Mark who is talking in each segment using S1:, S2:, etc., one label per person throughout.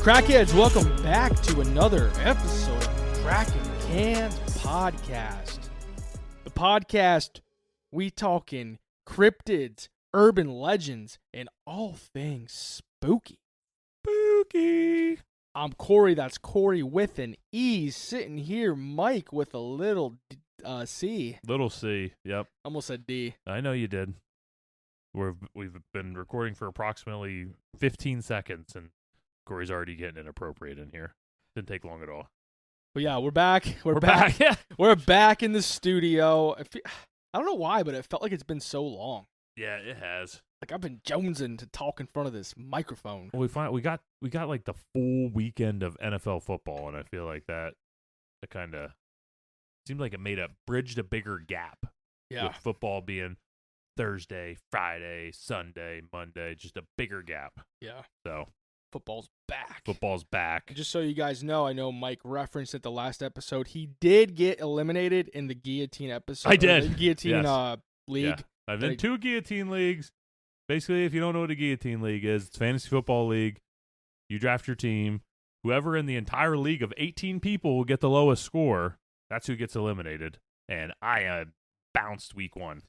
S1: Crackheads, welcome back to another episode of Kraken Cans Podcast. The podcast, we talking cryptids, urban legends, and all things spooky.
S2: Spooky.
S1: I'm Corey, that's Corey with an E. Sitting here, Mike with a little C.
S2: Little C, yep.
S1: Almost said D.
S2: I know you did. We've been recording for approximately 15 seconds, and Corey's already getting inappropriate in here. Didn't take long at all.
S1: But yeah, we're back. We're
S2: back.
S1: back. We're back in the studio. I don't know why, but it felt like it's been so long.
S2: Yeah, it has.
S1: Like I've been jonesing to talk in front of this microphone.
S2: Well, we got like the full weekend of NFL football, and I feel like that kind of seemed like it bridged a bigger gap.
S1: Yeah.
S2: With football being Thursday, Friday, Sunday, Monday, just a bigger gap.
S1: Yeah.
S2: So
S1: football's back.
S2: Football's back.
S1: Just so you guys know, I know Mike referenced it the last episode. He did get eliminated in the guillotine episode.
S2: I did.
S1: The guillotine league.
S2: Yeah. I've been in 2 guillotine leagues. Basically, if you don't know what a guillotine league is, it's fantasy football league. You draft your team. Whoever in the entire league of 18 people will get the lowest score, that's who gets eliminated. And I bounced week 1.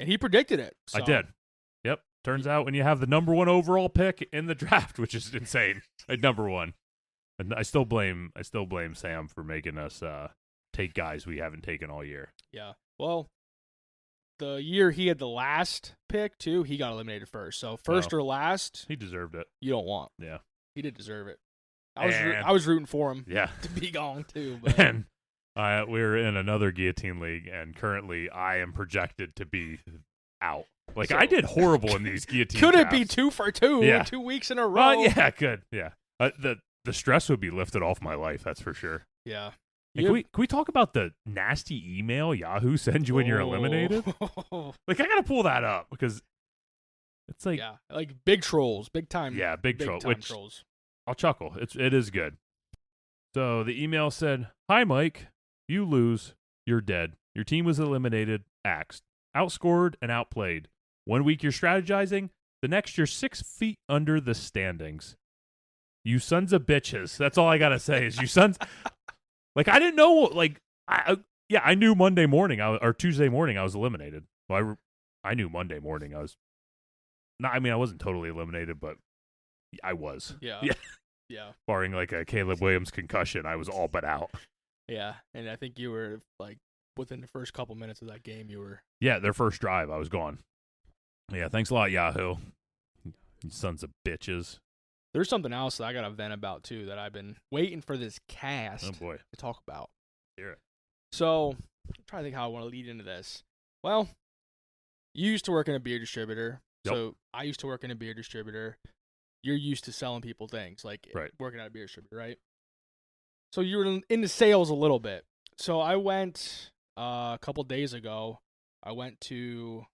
S1: And he predicted it. So.
S2: I did. Yep. Turns out when you have the number 1 overall pick in the draft, which is insane, at number 1. And I still blame Sam for making us take guys we haven't taken all year.
S1: Yeah. Well, the year he had the last pick, too, he got eliminated first. So first or last,
S2: he deserved it.
S1: You don't want.
S2: Yeah.
S1: He did deserve it. I was rooting for him to be gone, too. But.
S2: And we're in another guillotine league, and currently I am projected to be out. Like, so, I did horrible in these guillotine
S1: Could
S2: drafts.
S1: It be 2 for 2 2 weeks in a row?
S2: Yeah, good. Yeah. The stress would be lifted off my life, that's for sure.
S1: Yeah.
S2: Can we talk about the nasty email Yahoo sends you when you're eliminated? Like, I got to pull that up because it's like...
S1: Yeah, like big trolls, big time.
S2: Yeah, big
S1: trolls.
S2: I'll chuckle. It is good. So the email said, "Hi, Mike. You lose. You're dead. Your team was eliminated, axed, outscored, and outplayed. 1 week you're strategizing. The next you're 6 feet under the standings. You sons of bitches." That's all I got to say is you sons... Like, I didn't know, like, I knew Monday morning, or Tuesday morning I was eliminated. Well, I knew Monday morning I was... I wasn't totally eliminated, but I was.
S1: Yeah. Yeah.
S2: Barring, like, a Caleb Williams concussion, I was all but out.
S1: Yeah, and I think you were, like, within the first couple minutes of that game, you were...
S2: Yeah, their first drive, I was gone. Yeah, thanks a lot, Yahoo. You sons of bitches.
S1: There's something else that I got to vent about, too, that I've been waiting for this cast
S2: to
S1: talk about.
S2: Hear it.
S1: So, I'm trying to think how I want to lead into this. Well, you used to work in a beer distributor.
S2: Yep.
S1: So, I used to work in a beer distributor. You're used to selling people things, like working at a beer distributor, right? So, you were into sales a little bit. So, I went a couple days ago. I went to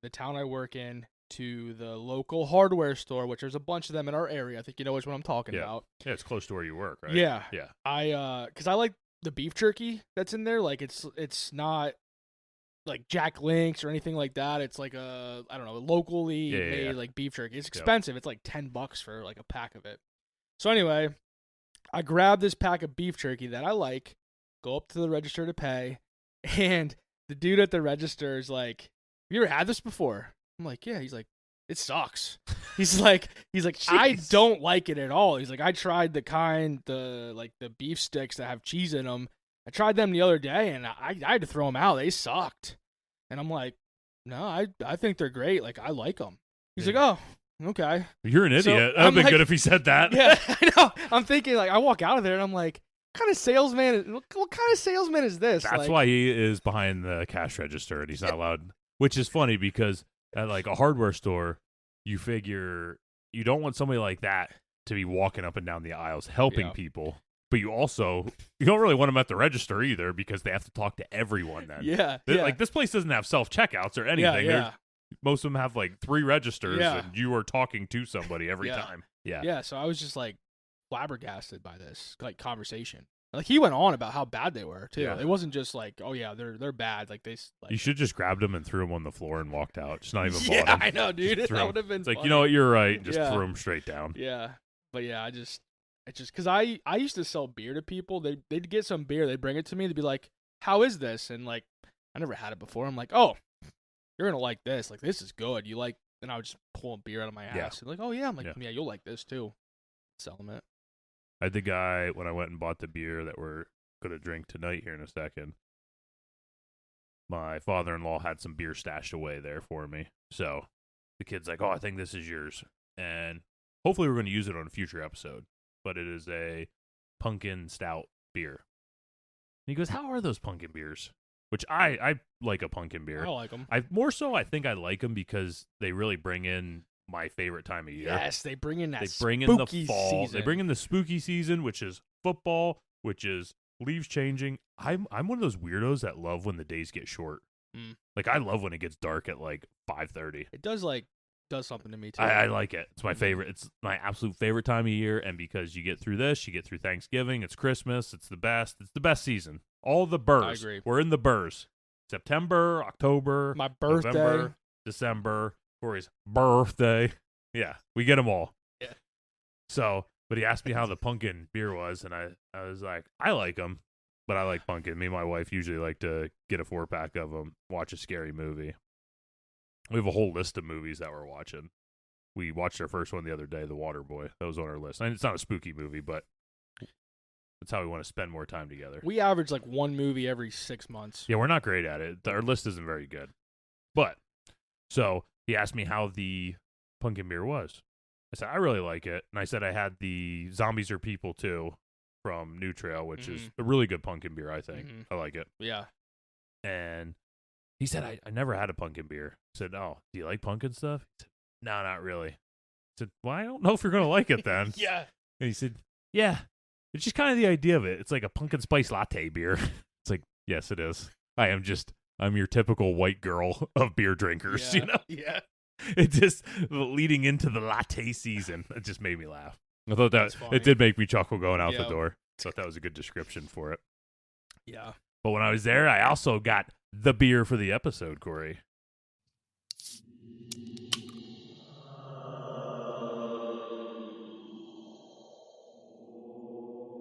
S1: the town I work in, to the local hardware store, which there's a bunch of them in our area. I think you know which one I'm talking about.
S2: Yeah, it's close to where you work, right?
S1: Yeah.
S2: Yeah.
S1: Because I like the beef jerky that's in there. Like, it's not like Jack Link's or anything like that. It's like locally made like beef jerky. It's expensive. It's like $10 for like a pack of it. So anyway, I grabbed this pack of beef jerky that I like, go up to the register to pay, and the dude at the register is like, "Have you ever had this before?" I'm like, "Yeah." He's like, "It sucks." He's like, "I don't like it at all." He's like, "I tried the beef sticks that have cheese in them. I tried them the other day, and I had to throw them out. They sucked." And I'm like, "No, I think they're great. Like, I like them." He's like, "Oh, okay."
S2: You're an idiot.
S1: So,
S2: That'd have been good if he said that.
S1: Yeah, I know. I'm thinking, like, I walk out of there, and I'm like, what kind of salesman is this?
S2: That's why he is behind the cash register, and he's not allowed. Which is funny because at like a hardware store, you figure you don't want somebody like that to be walking up and down the aisles helping people, but you don't really want them at the register either because they have to talk to everyone then.
S1: Yeah.
S2: Like, this place doesn't have self-checkouts or anything.
S1: Yeah.
S2: Most of them have like 3 registers and you are talking to somebody every time. Yeah.
S1: Yeah, so I was just like flabbergasted by this like conversation. Like, he went on about how bad they were too. Yeah. It wasn't just like, "Oh yeah, they're bad." Like, they. Like,
S2: you should just grabbed them and threw them on the floor and walked out. Just not even.
S1: Yeah, I know, dude. That would have been.
S2: It's like, you know what, you're right. Just threw them straight down.
S1: Yeah, but yeah, I just It's just because I used to sell beer to people. They'd get some beer, they'd bring it to me, they'd be like, "How is this?" And like, I never had it before. I'm like, "Oh, you're gonna like this. Like, this is good. You like?" And I would just pull a beer out of my ass and like, "Oh yeah." I'm like, "Yeah, you'll like this too." Sell them it.
S2: I had the guy when I went and bought the beer that we're gonna drink tonight here in a second. My father-in-law had some beer stashed away there for me, so the kid's like, "Oh, I think this is yours," and hopefully we're going to use it on a future episode. But it is a pumpkin stout beer. And he goes, "How are those pumpkin beers?" Which I like a pumpkin beer.
S1: I like them.
S2: I think I like them because they really bring in my favorite time of year.
S1: Yes, they bring in that.
S2: They bring in the fall.
S1: Season.
S2: They bring in the spooky season, which is football, which is leaves changing. I'm one of those weirdos that love when the days get short. Like I love when it gets dark at like 5:30.
S1: It does something to me too.
S2: I like it. It's my favorite. It's my absolute favorite time of year. And because you get through this, you get through Thanksgiving. It's Christmas. It's the best. It's the best season. All the burrs.
S1: I agree.
S2: We're in the burrs. September, October,
S1: my birthday,
S2: November, December, Corey's birthday. Yeah, we get them all.
S1: Yeah.
S2: So, but he asked me how the pumpkin beer was, and I was like, I like them, but I like pumpkin. Me and my wife usually like to get a 4-pack of them, watch a scary movie. We have a whole list of movies that we're watching. We watched our first one the other day, The Waterboy. That was on our list. And it's not a spooky movie, but that's how we want to spend more time together.
S1: We average like one movie every 6 months.
S2: Yeah, we're not great at it. Our list isn't very good. But, so he asked me how the pumpkin beer was. I said, I really like it. And I said I had the Zombies Are People too from New Trail, which is a really good pumpkin beer, I think. I like it.
S1: Yeah.
S2: And he said, I never had a pumpkin beer. I said, "Oh, do you like pumpkin stuff?" He said, "No, not really." I said, "Well, I don't know if you're going to like it then."
S1: Yeah.
S2: And he said, "Yeah, it's just kind of the idea of it. It's like a pumpkin spice latte beer." It's like, yes, it is. I'm your typical white girl of beer drinkers,
S1: Yeah.
S2: you know?
S1: Yeah.
S2: It just, leading into the latte season, it just made me laugh. I thought that,
S1: funny.
S2: it did make me chuckle going out the
S1: Yeah.
S2: door. I thought that was a good description for it.
S1: Yeah.
S2: But when I was there, I also got the beer for the episode, Corey.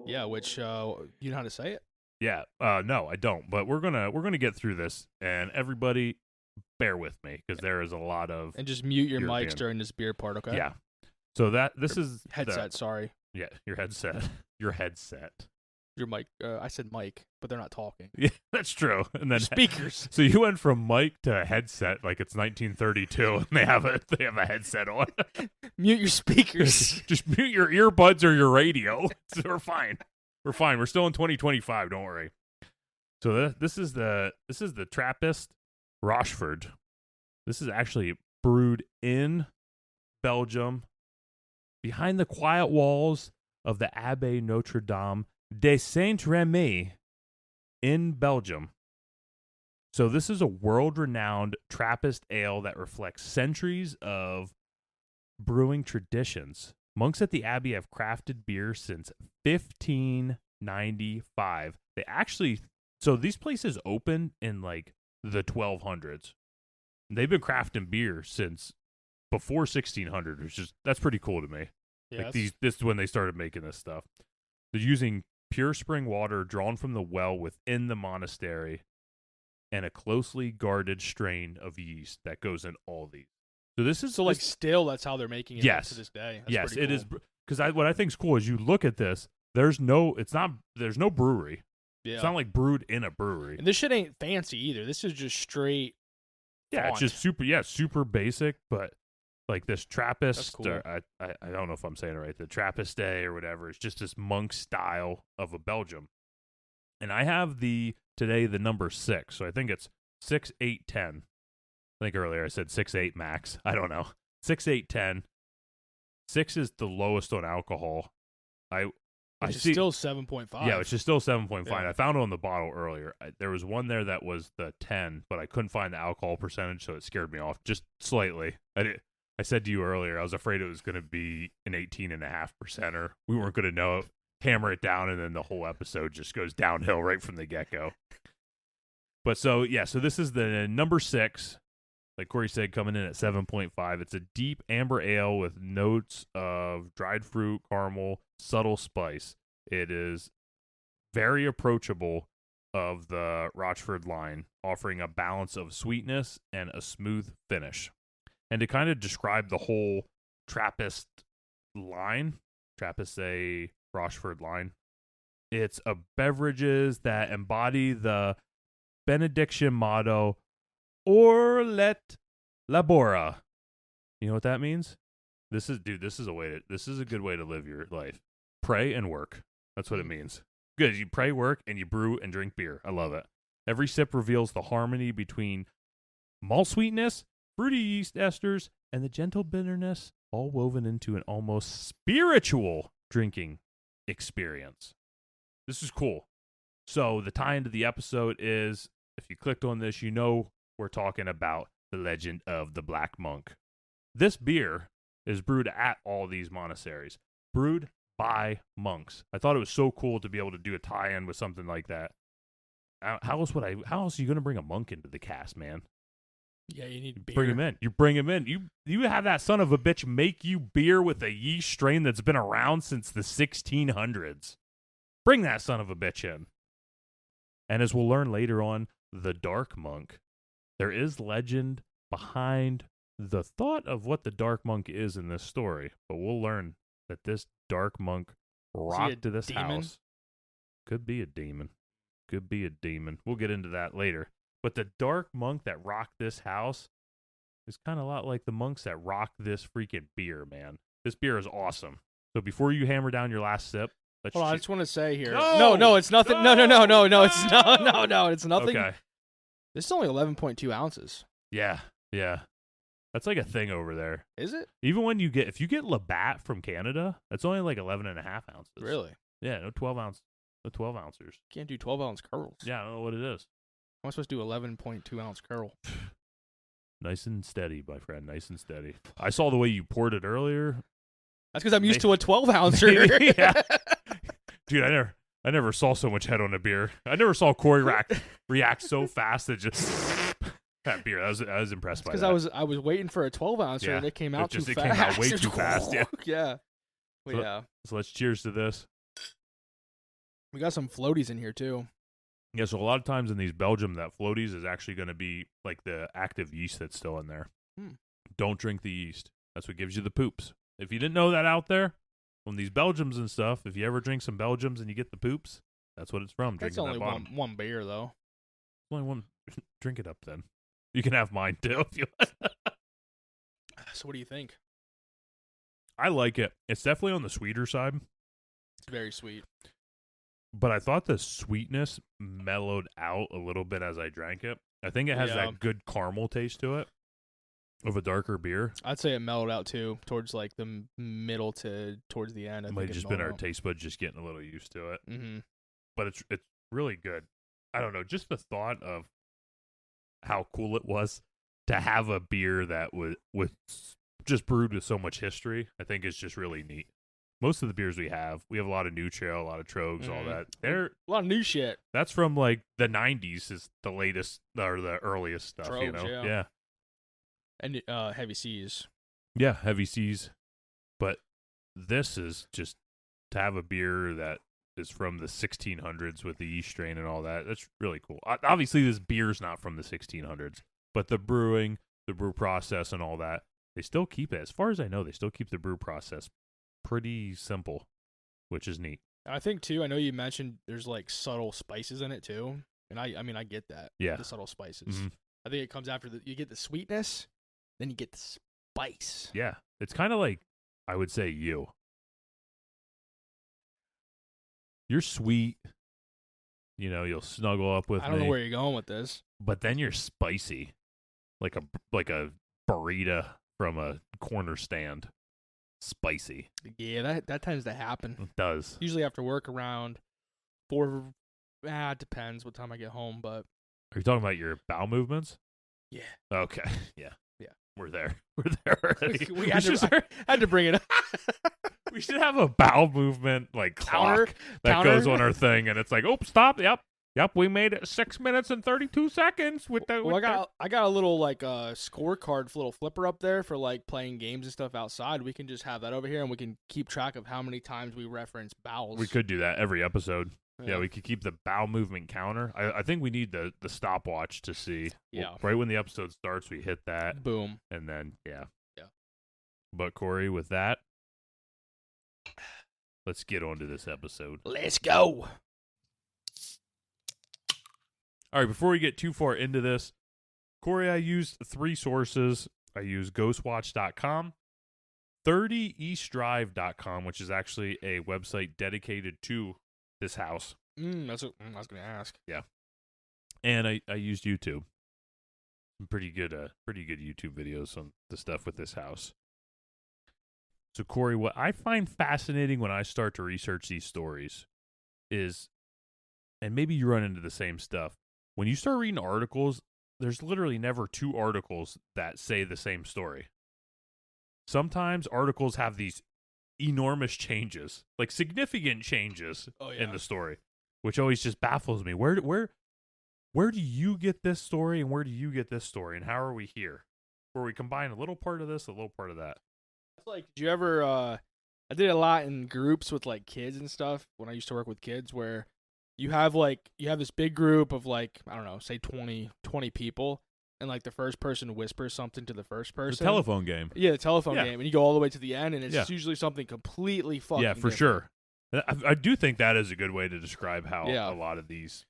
S1: Yeah, which you know how to say it?
S2: Yeah, no, I don't. But we're gonna get through this, and everybody, bear with me because there is a lot of
S1: And just mute your
S2: European.
S1: mics during this beer part, okay?
S2: Yeah. So this is
S1: Headset, sorry.
S2: Yeah, your headset. Your headset.
S1: Your mic. I said mic, but they're not talking.
S2: Yeah, that's true. And then
S1: Speakers.
S2: So you went from mic to a headset like it's 1932, and they have a headset on.
S1: Mute your speakers.
S2: Just mute your earbuds or your radio. We're fine. We're fine. We're still in 2025. Don't worry. So this is the Trappist Rochefort. This is actually brewed in Belgium, behind the quiet walls of the Abbaye Notre Dame de Saint-Rémy in Belgium. So this is a world-renowned Trappist ale that reflects centuries of brewing traditions. Monks at the Abbey have crafted beer since 1595. So these places opened in like the 1200s. They've been crafting beer since before 1600, which is that's pretty cool to me.
S1: Yeah,
S2: like this is when they started making this stuff. They're using pure spring water drawn from the well within the monastery and a closely guarded strain of yeast that goes in all these. So this is
S1: still that's how they're making it
S2: yes,
S1: to this day. That's
S2: yes,
S1: pretty
S2: it
S1: cool.
S2: is because what I think is cool is you look at this. There's no brewery.
S1: Yeah.
S2: It's not like brewed in a brewery.
S1: And this shit ain't fancy either. This is just straight.
S2: Yeah,
S1: font.
S2: it's just super basic, but like this Trappist,
S1: That's cool.
S2: I don't know if I'm saying it right, the Trappist Day or whatever. It's just this monk style of a Belgium. And I have today the number 6, so I think it's 6, 8, 10. I think earlier I said 6, 8 max. I don't know. 6, 8, 10. 6 is the lowest on alcohol.
S1: Which is still 7.5.
S2: Yeah, which is still 7.5.
S1: Yeah.
S2: I found it on the bottle earlier. There was one there that was the 10, but I couldn't find the alcohol percentage, so it scared me off just slightly. I said to you earlier, I was afraid it was going to be an 18.5%, we weren't going to know it, hammer it down, and then the whole episode just goes downhill right from the get-go. But so this is the number 6, like Corey said, coming in at 7.5. It's a deep amber ale with notes of dried fruit, caramel, subtle spice. It is very approachable of the Rochford line, offering a balance of sweetness and a smooth finish. And to kind of describe the whole Trappist line, Trappist Rochford line, it's a beverages that embody the benediction motto, or let labora. You know what that means? This is a good way to live your life. Pray and work. That's what it means. Good. You pray, work, and you brew and drink beer. I love it. Every sip reveals the harmony between malt sweetness, fruity yeast esters, and the gentle bitterness, all woven into an almost spiritual drinking experience. This is cool. So the tie into the episode is, if you clicked on this, you know we're talking about the legend of the Black Monk. This beer is brewed at all these monasteries, brewed by monks. I thought it was so cool to be able to do a tie-in with something like that. How else are you going to bring a monk into the cast, man?
S1: Yeah, you need beer.
S2: Bring him in. You bring him in. You have that son of a bitch make you beer with a yeast strain that's been around since the 1600s. Bring that son of a bitch in. And as we'll learn later on, the Dark Monk, there is legend behind the thought of what the Dark Monk is in this story. But we'll learn that this Dark Monk rocked to this house. Could be a demon. Could be a demon. We'll get into that later. But the Dark Monk that rocked this house is kind of a lot like the monks that rock this freaking beer, man. This beer is awesome. So before you hammer down your last sip,
S1: hold on, I just want to say here.
S2: No,
S1: it's nothing. No, it's no, it's nothing.
S2: Okay.
S1: This is only 11.2 ounces.
S2: Yeah. That's like a thing over there.
S1: Is it?
S2: Even when if you get Labatt from Canada, that's only like 11.5 ounces.
S1: Really?
S2: Yeah, no 12 ounces.
S1: Can't do 12-ounce curls.
S2: Yeah, I don't know what it is.
S1: I'm supposed to do 11.2-ounce curl.
S2: Nice and steady, my friend. Nice and steady. I saw the way you poured it earlier.
S1: That's because I'm used to a 12-ouncer.
S2: Yeah. Dude, I never saw so much head on a beer. I never saw Corey react so fast that just that beer. I was impressed by that.
S1: Because I was waiting for a 12-ouncer and it came out too fast.
S2: It came out way too fast. Yeah.
S1: Yeah. Well, yeah.
S2: So let's cheers to this.
S1: We got some floaties in here too.
S2: Yeah, so a lot of times in these Belgium, that floaties is actually going to be like the active yeast that's still in there. Don't drink the yeast. That's what gives you the poops. If you didn't know that out there, on these Belgiums and stuff, if you ever drink some Belgiums and you get the poops, that's what it's from.
S1: That's only one beer, though.
S2: Only one. Drink it up, then. You can have mine, too, if you want.
S1: So what do you think?
S2: I like it. It's definitely on the sweeter side.
S1: It's very sweet.
S2: But I thought the sweetness mellowed out a little bit as I drank it. I think it has that good caramel taste to it of a darker beer.
S1: I'd say it mellowed out, too, towards like the middle to towards the end.
S2: It might have just been our taste buds just getting a little used to it.
S1: Mm-hmm.
S2: But it's really good. I don't know, just the thought of how cool it was to have a beer that was just brewed with so much history, I think is just really neat. Most of the beers we have a lot of New Trail, a lot of Trogs, all that. They're
S1: a lot of new shit.
S2: That's from like the 90s is the latest or the earliest stuff,
S1: Trogs,
S2: you know?
S1: Yeah. And Heavy Seas.
S2: Yeah, Heavy Seas. But this is just to have a beer that is from the 1600s with the yeast strain and all that. That's really cool. Obviously, this beer's not from the 1600s, but the brewing, the brew process and all that, they still keep it. As far as I know, they still keep the brew process pretty simple, which is neat.
S1: I think, too, I know you mentioned there's, like, subtle spices in it, too. And I mean, I get that.
S2: Yeah.
S1: The subtle spices.
S2: Mm-hmm.
S1: I think it comes after you get the sweetness, then you get the spice.
S2: Yeah. It's kind of like, I would say, you're sweet. You know, you'll snuggle up with me.
S1: I don't know where you're going with this.
S2: But then you're spicy. Like a burrito from a corner stand. Spicy.
S1: Yeah, that tends to happen.
S2: It does.
S1: Usually after work around 4. It depends what time I get home, but.
S2: Are you talking about your bowel movements?
S1: Yeah.
S2: Okay. Yeah.
S1: Yeah.
S2: We're there. We're there already.
S1: we had to bring it up.
S2: We should have a bowel movement like clock that goes on our thing, and it's like, oh, stop. Yep. Yep, we made it 6 minutes and 32 seconds with the.
S1: Well, I got a little like scorecard, little flipper up there for like playing games and stuff outside. We can just have that over here, and we can keep track of how many times we reference bowels.
S2: We could do that every episode. Yeah, we could keep the bowel movement counter. I think we need the stopwatch to see.
S1: Yeah.
S2: Right when the episode starts, we hit that.
S1: Boom.
S2: And then, yeah.
S1: Yeah.
S2: But, Corey, with that, let's get on to this episode.
S1: Let's go.
S2: All right, before we get too far into this, Corey, I used 3 sources. I used ghostwatch.com, 30eastdrive.com, which is actually a website dedicated to this house.
S1: That's what I was going to ask.
S2: Yeah. And I used YouTube. Pretty good YouTube videos on the stuff with this house. So, Corey, what I find fascinating when I start to research these stories is, and maybe you run into the same stuff, when you start reading articles, there's literally never 2 articles that say the same story. Sometimes articles have these enormous changes, like significant changes in the story, which always just baffles me. Where do you get this story, and where do you get this story, and how are we here? Where we combine a little part of this, a little part of that.
S1: It's like, did you ever? I did a lot in groups with like kids and stuff when I used to work with kids, where you have this big group of like, I don't know, say 20 people, and like the first person whispers something to the first person.
S2: The telephone game.
S1: Yeah, the telephone game, and you go all the way to the end, and it's usually something completely fucking
S2: for
S1: different.
S2: sure. I do think that is a good way to describe how a lot of these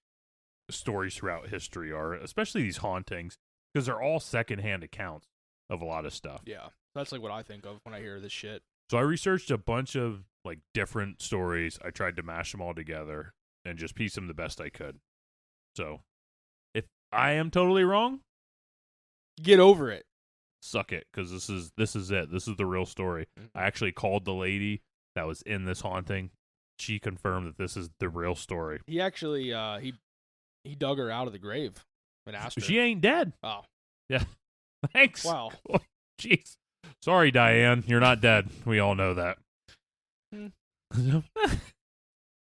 S2: stories throughout history are, especially these hauntings, because they're all secondhand accounts of a lot of stuff.
S1: Yeah, that's like what I think of when I hear this shit.
S2: So I researched a bunch of like different stories. I tried to mash them all together and just piece them the best I could. So if I am totally wrong,
S1: get over it.
S2: Suck it, because this is it. This is the real story. I actually called the lady that was in this haunting. She confirmed that this is the real story.
S1: He actually he dug her out of the grave and asked her.
S2: She ain't dead.
S1: Oh.
S2: Yeah. Thanks.
S1: Wow.
S2: Jeez. Sorry, Diane. You're not dead. We all know that.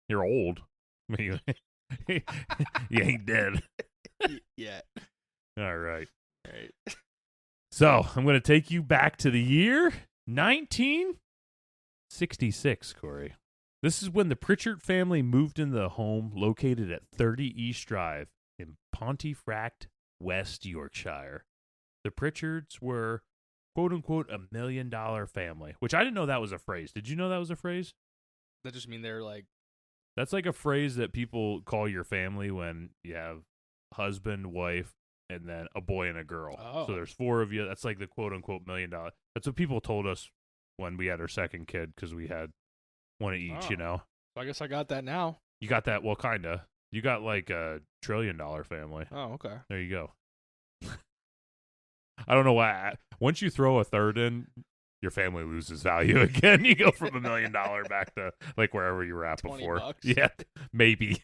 S2: You're old. You ain't dead.
S1: Yeah.
S2: All right. So, I'm going to take you back to the year 1966, Corey. This is when the Pritchard family moved into the home located at 30 East Drive in Pontefract, West Yorkshire. The Pritchards were, quote-unquote, $1 million family, which I didn't know that was a phrase. Did you know that was a phrase?
S1: That just mean they're like...
S2: That's like a phrase that people call your family when you have husband, wife, and then a boy and a girl.
S1: Oh.
S2: So there's 4 of you. That's like the quote-unquote $1 million. That's what people told us when we had our second kid, because we had one of each, you know?
S1: So I guess I got that now.
S2: You got that? Well, kind of. You got like a $1 trillion family.
S1: Oh, okay.
S2: There you go. I don't know why. Once you throw a third in, your family loses value again. You go from $1 million back to like wherever you were at before.
S1: $20.
S2: Yeah, maybe.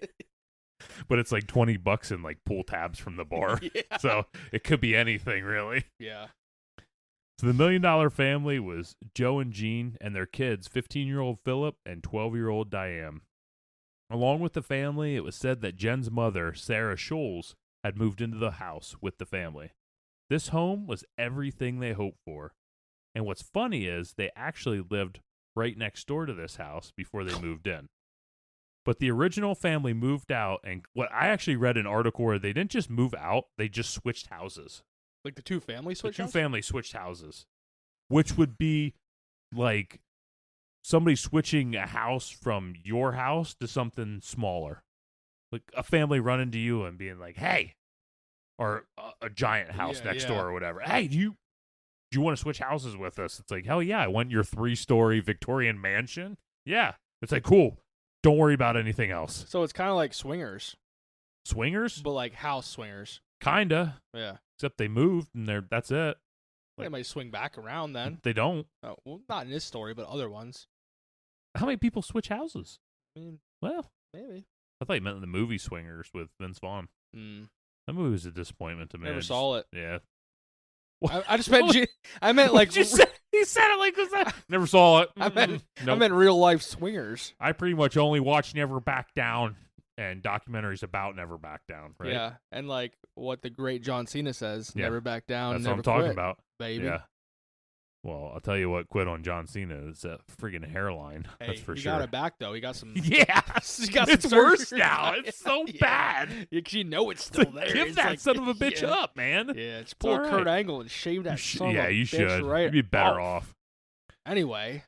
S2: But it's like $20 in like pool tabs from the bar.
S1: Yeah.
S2: So it could be anything, really.
S1: Yeah.
S2: So the $1 million family was Joe and Jean and their kids, 15-year-old Philip and 12-year-old Diane. Along with the family, it was said that Jen's mother, Sarah Scholes, had moved into the house with the family. This home was everything they hoped for. And what's funny is they actually lived right next door to this house before they moved in. But the original family moved out, and what I actually read an article where they didn't just move out, they just switched houses.
S1: Like the two families switched
S2: houses? The two families switched houses, which would be like somebody switching a house from your house to something smaller. Like a family running to you and being like, hey, or a giant house next door or whatever. Hey, do you want to switch houses with us? It's like, hell yeah, I want your 3-story Victorian mansion. Yeah. It's like, cool. Don't worry about anything else.
S1: So it's kind of like swingers.
S2: Swingers?
S1: But like house swingers.
S2: Kinda.
S1: Yeah.
S2: Except they moved and that's it.
S1: They might swing back around then.
S2: They don't.
S1: Oh, well, not in this story, but other ones.
S2: How many people switch houses?
S1: I mean,
S2: well,
S1: maybe.
S2: I thought you meant the movie Swingers with Vince Vaughn. That movie was a disappointment to me.
S1: Never saw it.
S2: Yeah.
S1: I just meant I meant like
S2: he said it like this. Never saw it.
S1: I meant real life swingers.
S2: I pretty much only watched Never Back Down. and documentaries about Never Back Down, right?
S1: Yeah, and like what the great John Cena says, never back down,
S2: That's
S1: never
S2: what I'm talking
S1: quit,
S2: about,
S1: baby.
S2: Yeah. Well, I'll tell you what quit on John Cena is that freaking hairline.
S1: Hey,
S2: that's for
S1: he
S2: sure.
S1: got it back though. He got some.
S2: Yeah,
S1: he got
S2: it's
S1: some
S2: worse
S1: surgery.
S2: now. It's so bad.
S1: Because you know it's still there.
S2: Give
S1: It's
S2: that
S1: like,
S2: son of a bitch up, man.
S1: Yeah, just pull
S2: all
S1: Kurt
S2: right.
S1: Angle and shave that son of a
S2: you
S1: bitch
S2: should.
S1: right
S2: You'd be better
S1: off.
S2: off.
S1: Anyway.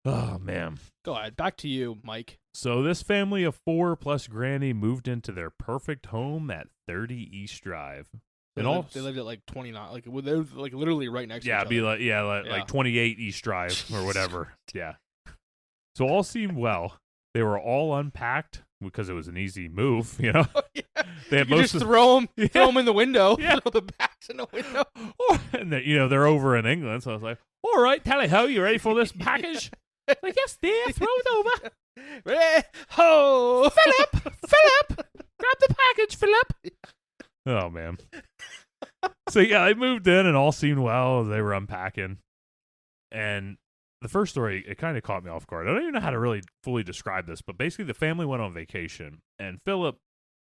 S2: Oh, man.
S1: Go ahead. Back to you, Mike.
S2: So this family of 4 plus Granny moved into their perfect home at 30 East Drive.
S1: They lived at like 29, like they were like literally right next to each
S2: It'd
S1: other.
S2: be like 28 East Drive or whatever. Yeah. So all seemed well. They were all unpacked because it was an easy move, you know.
S1: Oh, yeah.
S2: They had
S1: you just throw them in the window.
S2: Yeah.
S1: Throw the backs in the window.
S2: And they're over in England, so I was like, "All right, tally ho, you ready for this package?" Like, yes, dear, throw it over.
S1: Ho,
S2: Philip, grab the package, Philip. Oh man. So yeah, they moved in and all seemed well as they were unpacking. And the first story, it kind of caught me off guard. I don't even know how to really fully describe this, but basically the family went on vacation, and Philip,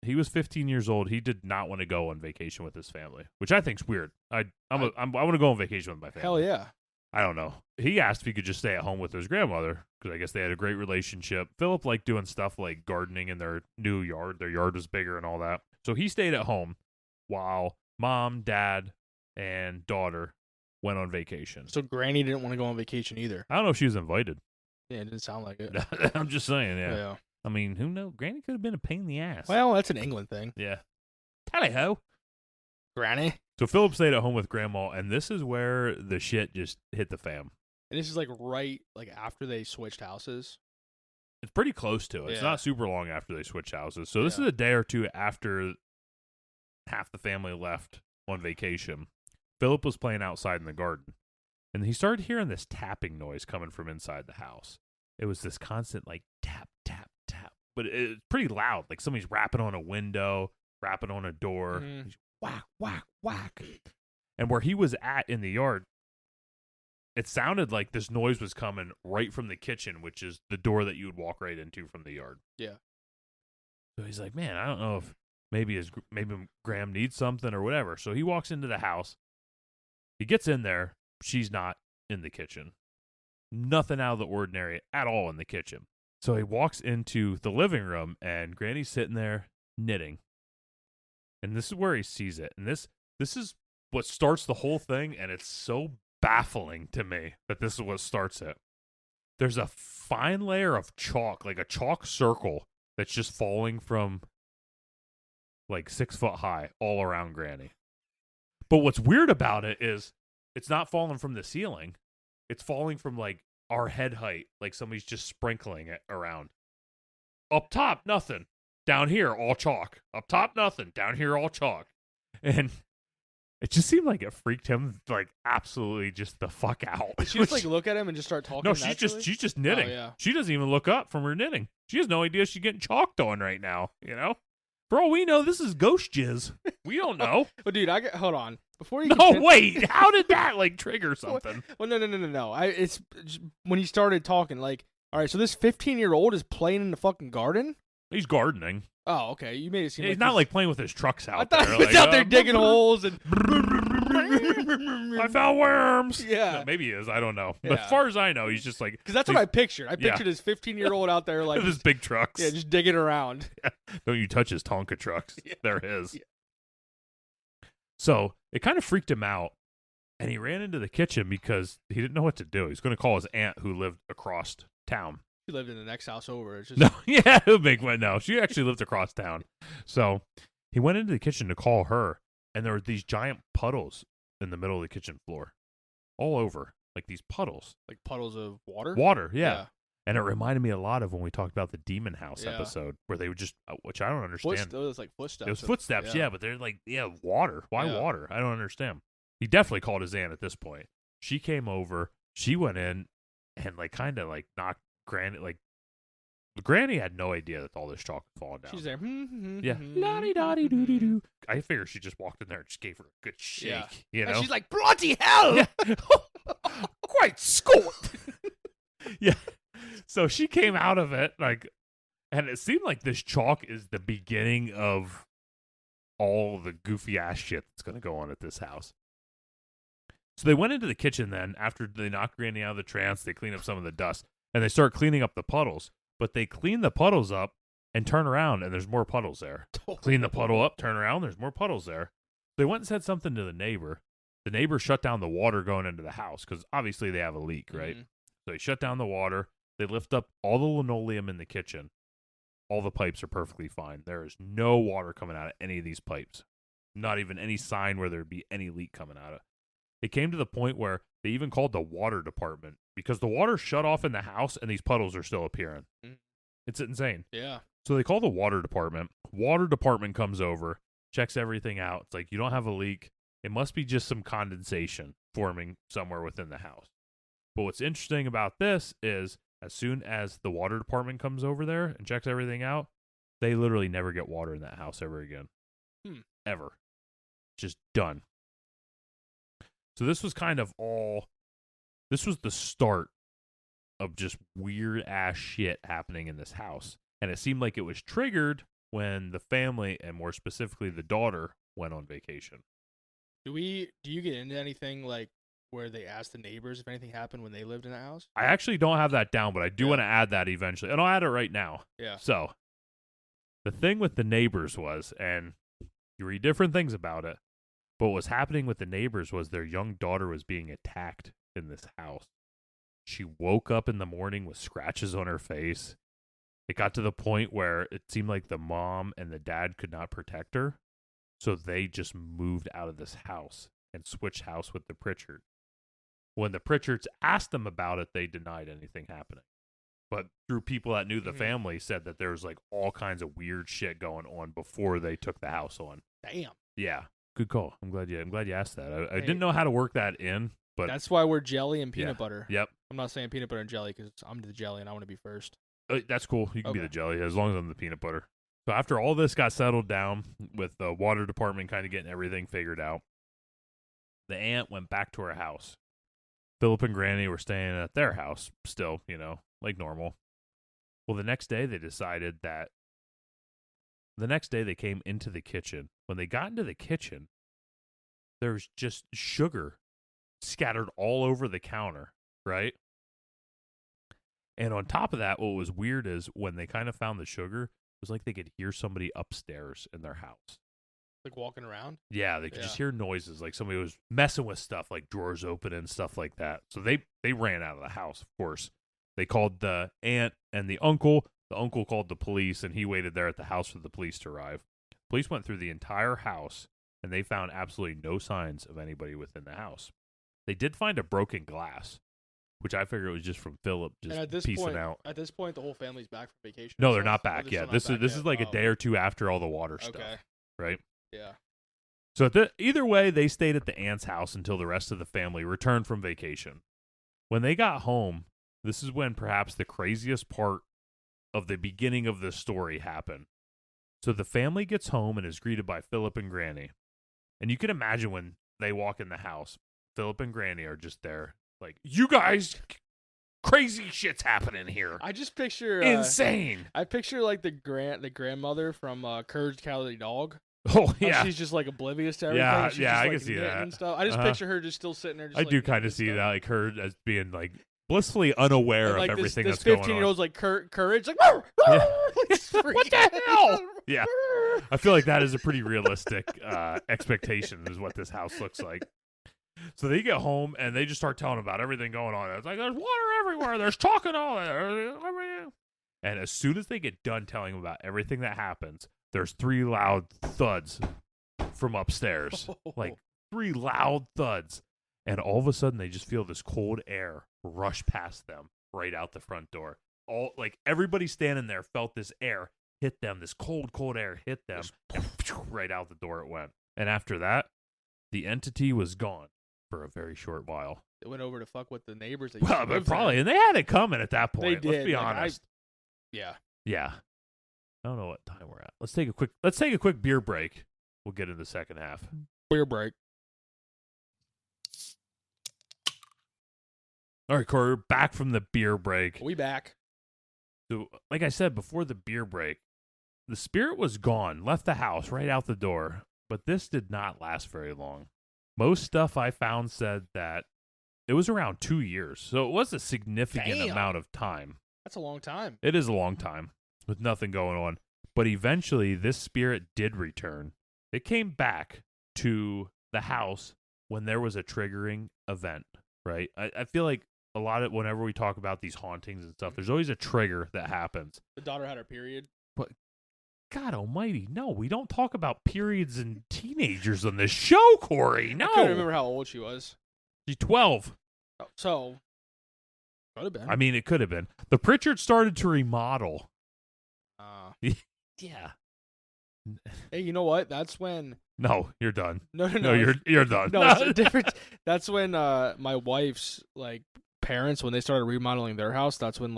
S2: he was 15 years old. He did not want to go on vacation with his family, which I think's weird. I want to go on vacation with my family.
S1: hell yeah.
S2: I don't know. He asked if he could just stay at home with his grandmother because I guess they had a great relationship. Philip liked doing stuff like gardening in their new yard. Their yard was bigger and all that. So he stayed at home while mom, dad, and daughter went on vacation.
S1: So Granny didn't want to go on vacation either.
S2: I don't know if she was invited.
S1: Yeah, it didn't sound like it.
S2: I'm just saying, yeah.
S1: Yeah.
S2: I mean, who knows? Granny could have been a pain in the ass.
S1: Well, that's an England thing.
S2: Yeah. Tally-ho.
S1: Granny.
S2: So Philip stayed at home with grandma, and this is where the shit just hit the fan.
S1: And this is like right after they switched houses.
S2: It's pretty close to it. It's
S1: Yeah.
S2: not super long after they switched houses. So this
S1: Yeah.
S2: is a day or two after half the family left on vacation. Philip was playing outside in the garden, and he started hearing this tapping noise coming from inside the house. It was this constant like tap, tap, tap, but it's pretty loud. Like somebody's rapping on a window, rapping on a door.
S1: Mhm.
S2: Whack, whack, whack. And where he was at in the yard, it sounded like this noise was coming right from the kitchen, which is the door that you would walk right into from the yard.
S1: Yeah.
S2: So he's like, man, I don't know if maybe Graham needs something or whatever. So he walks into the house. He gets in there. She's not in the kitchen. Nothing out of the ordinary at all in the kitchen. So he walks into the living room, and Granny's sitting there knitting. And this is where he sees it. And this is what starts the whole thing, and it's so baffling to me that this is what starts it. There's a fine layer of chalk, like a chalk circle, that's just falling from like 6 foot high all around Granny. But what's weird about it is it's not falling from the ceiling. It's falling from like our head height, like somebody's just sprinkling it around. Up top, nothing. Down here, all chalk. Up top, nothing. Down here, all chalk. And it just seemed like it freaked him like absolutely just the fuck out.
S1: Did she just like look at him and just start talking?
S2: No,
S1: naturally?
S2: she's just knitting.
S1: Oh, yeah.
S2: She doesn't even look up from her knitting. She has no idea she's getting chalked on right now, you know? For all we know, this is ghost jizz. We don't know.
S1: Well, dude, hold on. Before you
S2: No, wait. How did that like trigger something?
S1: Well, no. It's just, when he started talking, like, all right, so this 15-year-old is playing in the fucking garden.
S2: He's gardening.
S1: Oh, okay. You made it seem
S2: He's not like playing with his trucks out
S1: I thought
S2: there.
S1: he was
S2: like,
S1: out there digging holes and.
S2: I found worms.
S1: Yeah.
S2: No, maybe he is. I don't know. But
S1: Yeah.
S2: as far as I know, he's just like.
S1: Because that's what I pictured. I
S2: Yeah.
S1: pictured this 15-year-old out there like
S2: with his big trucks.
S1: yeah, just digging around.
S2: Don't you touch his Tonka trucks.
S1: Yeah.
S2: They're his.
S1: Yeah.
S2: So it kind of freaked him out. And he ran into the kitchen because he didn't know what to do. He was going to call his aunt who lived across town.
S1: She lived in the next house over. It's just,
S2: No, yeah, big one. No, she actually lived across town. So he went into the kitchen to call her, and there were these giant puddles in the middle of the kitchen floor, all over, like these puddles,
S1: like puddles of water.
S2: water. Yeah. And it reminded me a lot of when we talked about the Demon House
S1: Yeah.
S2: episode, where they would just, which I don't understand.
S1: It was like footsteps.
S2: It was footsteps, yeah, but they're like, water. Why water? I don't understand. He definitely called his aunt at this point. She came over. She went in and like kind of like knocked Granny. Like Granny had no idea that all this chalk was falling down.
S1: She's there.
S2: Yeah. La-di-da-di-doo-doo-doo. I figure she just walked in there and just gave her a good shake.
S1: Yeah.
S2: You know?
S1: And she's like, bloody hell!
S2: Yeah. Quite Scott. Yeah. So she came out of it like And it seemed like this chalk is the beginning of all the goofy ass shit that's going to go on at this house. So they went into the kitchen then after they knock Granny out of the trance. They clean up some of the dust and they start cleaning up the puddles. But they clean the puddles up and turn around and there's more puddles there. Clean the puddle up, turn around, there's more puddles there. They went and said something to the neighbor. The neighbor shut down the water going into the house because obviously they have a leak, right? So they shut down the water. They lift up all the linoleum in the kitchen. All the pipes are perfectly fine. There is no water coming out of any of these pipes. Not even any sign where there'd be any leak coming out of it. It came to the point where they even called the water department because the water shut off in the house and these puddles are still appearing. It's insane.
S1: Yeah.
S2: So they call the water department. Water department comes over, checks everything out. It's like, you don't have a leak. It must be just some condensation forming somewhere within the house. But what's interesting about this is as soon as the water department comes over there and checks everything out, they literally never get water in that house ever again. Ever. Just done. So this was kind of this was the start of just weird ass shit happening in this house. And it seemed like it was triggered when the family, and more specifically the daughter, went on vacation.
S1: Do you get into anything like where they asked the neighbors if anything happened when they lived in that house?
S2: I actually don't have that down, but I do want to add that eventually. And I'll add it right now.
S1: Yeah.
S2: So the thing with the neighbors was, and you read different things about it, but what was happening with the neighbors was their young daughter was being attacked in this house. She woke up in the morning with scratches on her face. It got to the point where it seemed like the mom and the dad could not protect her. So they just moved out of this house and switched house with the Pritchard. When the Pritchards asked them about it, they denied anything happening. But through people that knew the family said that there was like all kinds of weird shit going on before they took the house on.
S1: Damn.
S2: Yeah. Good call. I'm glad you asked that. I didn't know how to work that in, but
S1: that's why we're jelly and peanut butter.
S2: Yep.
S1: I'm not saying peanut butter and jelly because I'm the jelly and I want to be first.
S2: That's cool. You can be the jelly as long as I'm the peanut butter. So after all this got settled down with the water department kind of getting everything figured out, the aunt went back to her house. Philip and Granny were staying at their house still, like normal. Well, the next day they came into the kitchen. When they got into the kitchen, there was just sugar scattered all over the counter, right? And on top of that, what was weird is when they kind of found the sugar, it was like they could hear somebody upstairs in their house.
S1: Like walking around?
S2: Yeah, they could just hear noises, like somebody was messing with stuff, like drawers open and stuff like that. So they ran out of the house, of course. They called the aunt and the uncle. The uncle called the police, and he waited there at the house for the police to arrive. Police went through the entire house, and they found absolutely no signs of anybody within the house. They did find a broken glass, which I figure it was just from Philip piecing out.
S1: At this point, the whole family's back from vacation.
S2: No, they're not back yet. This is like a day or two after all the water stuff, right?
S1: Yeah.
S2: So either way, they stayed at the aunt's house until the rest of the family returned from vacation. When they got home, this is when perhaps the craziest part of the beginning of this story happened. So the family gets home and is greeted by Philip and Granny. And you can imagine when they walk in the house, Philip and Granny are just there like, you guys, crazy shit's happening here.
S1: I just picture...
S2: insane.
S1: I picture like the grandmother from Courage the Cowardly Dog.
S2: Oh, yeah.
S1: She's just like oblivious to everything.
S2: Yeah, I
S1: can
S2: see that.
S1: And stuff. I just picture her just still sitting there. Just,
S2: I do kind of see that, like her as being like blissfully unaware of everything that's going on.
S1: This 15-year-old's like Courage, like,
S2: what the hell? Yeah. I feel like that is a pretty realistic expectation is what this house looks like. So they get home and they just start telling about everything going on. It's like, there's water everywhere. There's talking all there. And as soon as they get done telling them about everything that happens, there's 3 loud thuds from upstairs. Like 3 loud thuds. And all of a sudden they just feel this cold air rush past them right out the front door. All like everybody standing there felt this air hit them. This cold air hit them. And right out the door it went. And after that, the entity was gone for a very short while.
S1: It went over to fuck with the neighbors.
S2: But probably, and they had it coming at that point.
S1: They did.
S2: Let's be honest.
S1: Yeah.
S2: I don't know what time we're at. Let's take a quick beer break. We'll get into the second half.
S1: Beer break.
S2: All right, Corey, we're back from the beer break.
S1: We back.
S2: So, like I said before the beer break, the spirit was gone, left the house right out the door, but this did not last very long. Most stuff I found said that it was around 2 years, so it was a significant amount of time.
S1: That's a long time.
S2: It is a long time with nothing going on. But eventually, this spirit did return. It came back to the house when there was a triggering event, right? I feel like a lot of whenever we talk about these hauntings and stuff, there's always a trigger that happens.
S1: The daughter had her period.
S2: But God almighty, no, we don't talk about periods and teenagers on this show, Corey. No.
S1: I couldn't remember how old she was.
S2: She's 12.
S1: Oh, so, could have been.
S2: I mean, it could have been. The Pritchard started to remodel. Yeah.
S1: Hey, you know what? That's when.
S2: No, you're done.
S1: No,
S2: you're done.
S1: No, it's a different. That's when my wife's parents, when they started remodeling their house, that's when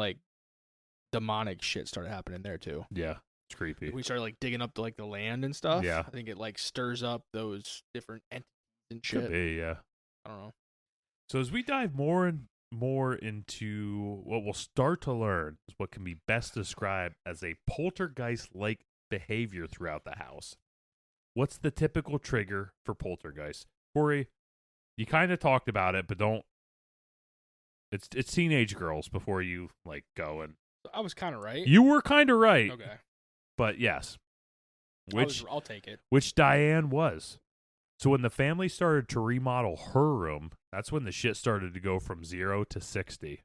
S1: demonic shit started happening there too.
S2: Yeah, it's creepy.
S1: We started digging up the land and stuff.
S2: Yeah,
S1: I think it stirs up those different entities and shit.
S2: Could be, yeah.
S1: I don't know.
S2: So as we dive more and more into what we'll start to learn is what can be best described as a poltergeist-like behavior throughout the house. What's the typical trigger for poltergeist? Corey, you kind of talked about it, but don't. It's teenage girls before you go and.
S1: I was kind of right.
S2: You were kind of right.
S1: Okay.
S2: But yes.
S1: I'll take it.
S2: Which Diane was. So when the family started to remodel her room, that's when the shit started to go from 0 to 60.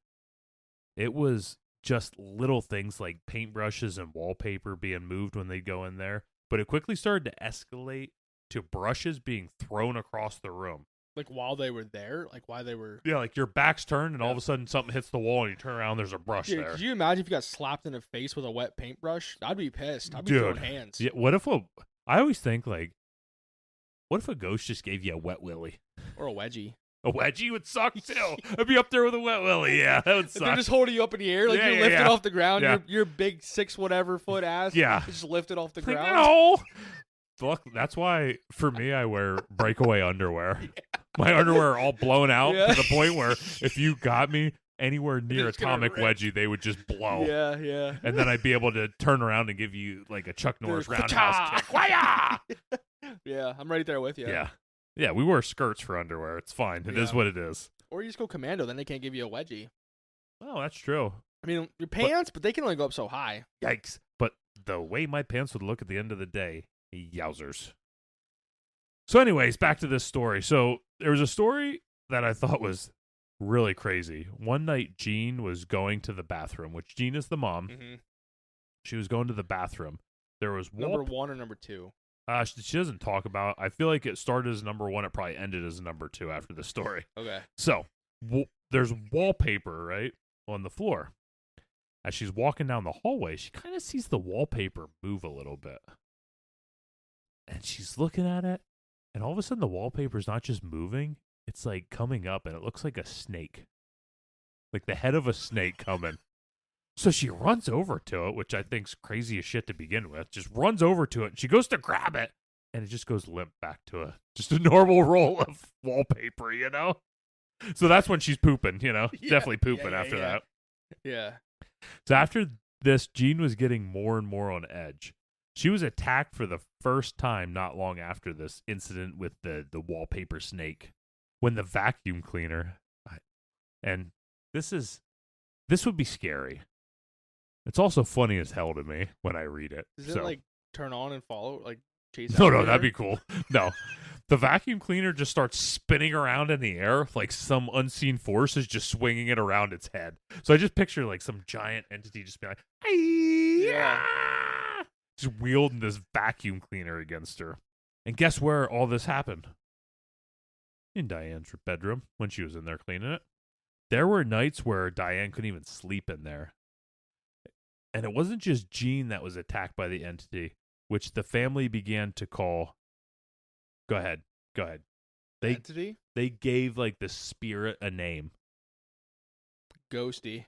S2: It was just little things like paintbrushes and wallpaper being moved when they go in there. But it quickly started to escalate to brushes being thrown across the room.
S1: While they were there? While they were...
S2: Yeah, your back's turned and all of a sudden something hits the wall and you turn around, there's a brush there.
S1: Could you imagine if you got slapped in the face with a wet paintbrush? I'd be pissed. I'd be throwing hands.
S2: Yeah, what if I always think, what if a ghost just gave you a wet willy?
S1: Or a wedgie.
S2: A wedgie would suck too. I'd be up there with a wet willy. Yeah, that would suck.
S1: They're just holding you up in the air, you're lifted off the ground.
S2: Yeah.
S1: Your big 6 whatever foot ass.
S2: Yeah,
S1: just lifted off the ground.
S2: No. Look, that's why for me I wear breakaway underwear. Yeah. My underwear are all blown out to the point where if you got me anywhere near Atomic Wedgie, they would just blow.
S1: Yeah, yeah.
S2: And then I'd be able to turn around and give you a Chuck Norris roundhouse kick.
S1: Yeah, I'm right there with you.
S2: Yeah. Yeah, we wear skirts for underwear. It's fine. It is what it is.
S1: Or you just go commando, then they can't give you a wedgie.
S2: Oh, that's true.
S1: I mean, your pants, but they can only go up so high.
S2: Yikes. But the way my pants would look at the end of the day, yowzers. So anyways, back to this story. So there was a story that I thought was really crazy. One night, Jean was going to the bathroom, which Jean is the mom.
S1: Mm-hmm.
S2: She was going to the bathroom. There was
S1: number 1 or number 2?
S2: She doesn't talk about. I feel like it started as number 1. It probably ended as number 2 after the story.
S1: Okay.
S2: So there's wallpaper right on the floor. As she's walking down the hallway, she kind of sees the wallpaper move a little bit. And she's looking at it, and all of a sudden the wallpaper's not just moving, it's coming up, and it looks like a snake. Like the head of a snake coming. So she runs over to it, which I think's crazy as shit to begin with. Just runs over to it, and she goes to grab it, and it just goes limp back to just a normal roll of wallpaper, So that's when she's pooping, Definitely pooping after that.
S1: Yeah.
S2: So after this, Jean was getting more and more on edge. She was attacked for the first time not long after this incident with the wallpaper snake when the vacuum cleaner, and this would be scary. It's also funny as hell to me when I read it.
S1: Does it turn on and follow, chase?
S2: No, that'd be cool. No, the vacuum cleaner just starts spinning around in the air like some unseen force is just swinging it around its head. So I just picture some giant entity just being like, yeah. Just wielding this vacuum cleaner against her. And guess where all this happened? In Diane's bedroom when she was in there cleaning it. There were nights where Diane couldn't even sleep in there. And it wasn't just Jean that was attacked by the entity, which the family began to call. Go ahead.
S1: Entity?
S2: They gave the spirit a name.
S1: Ghosty.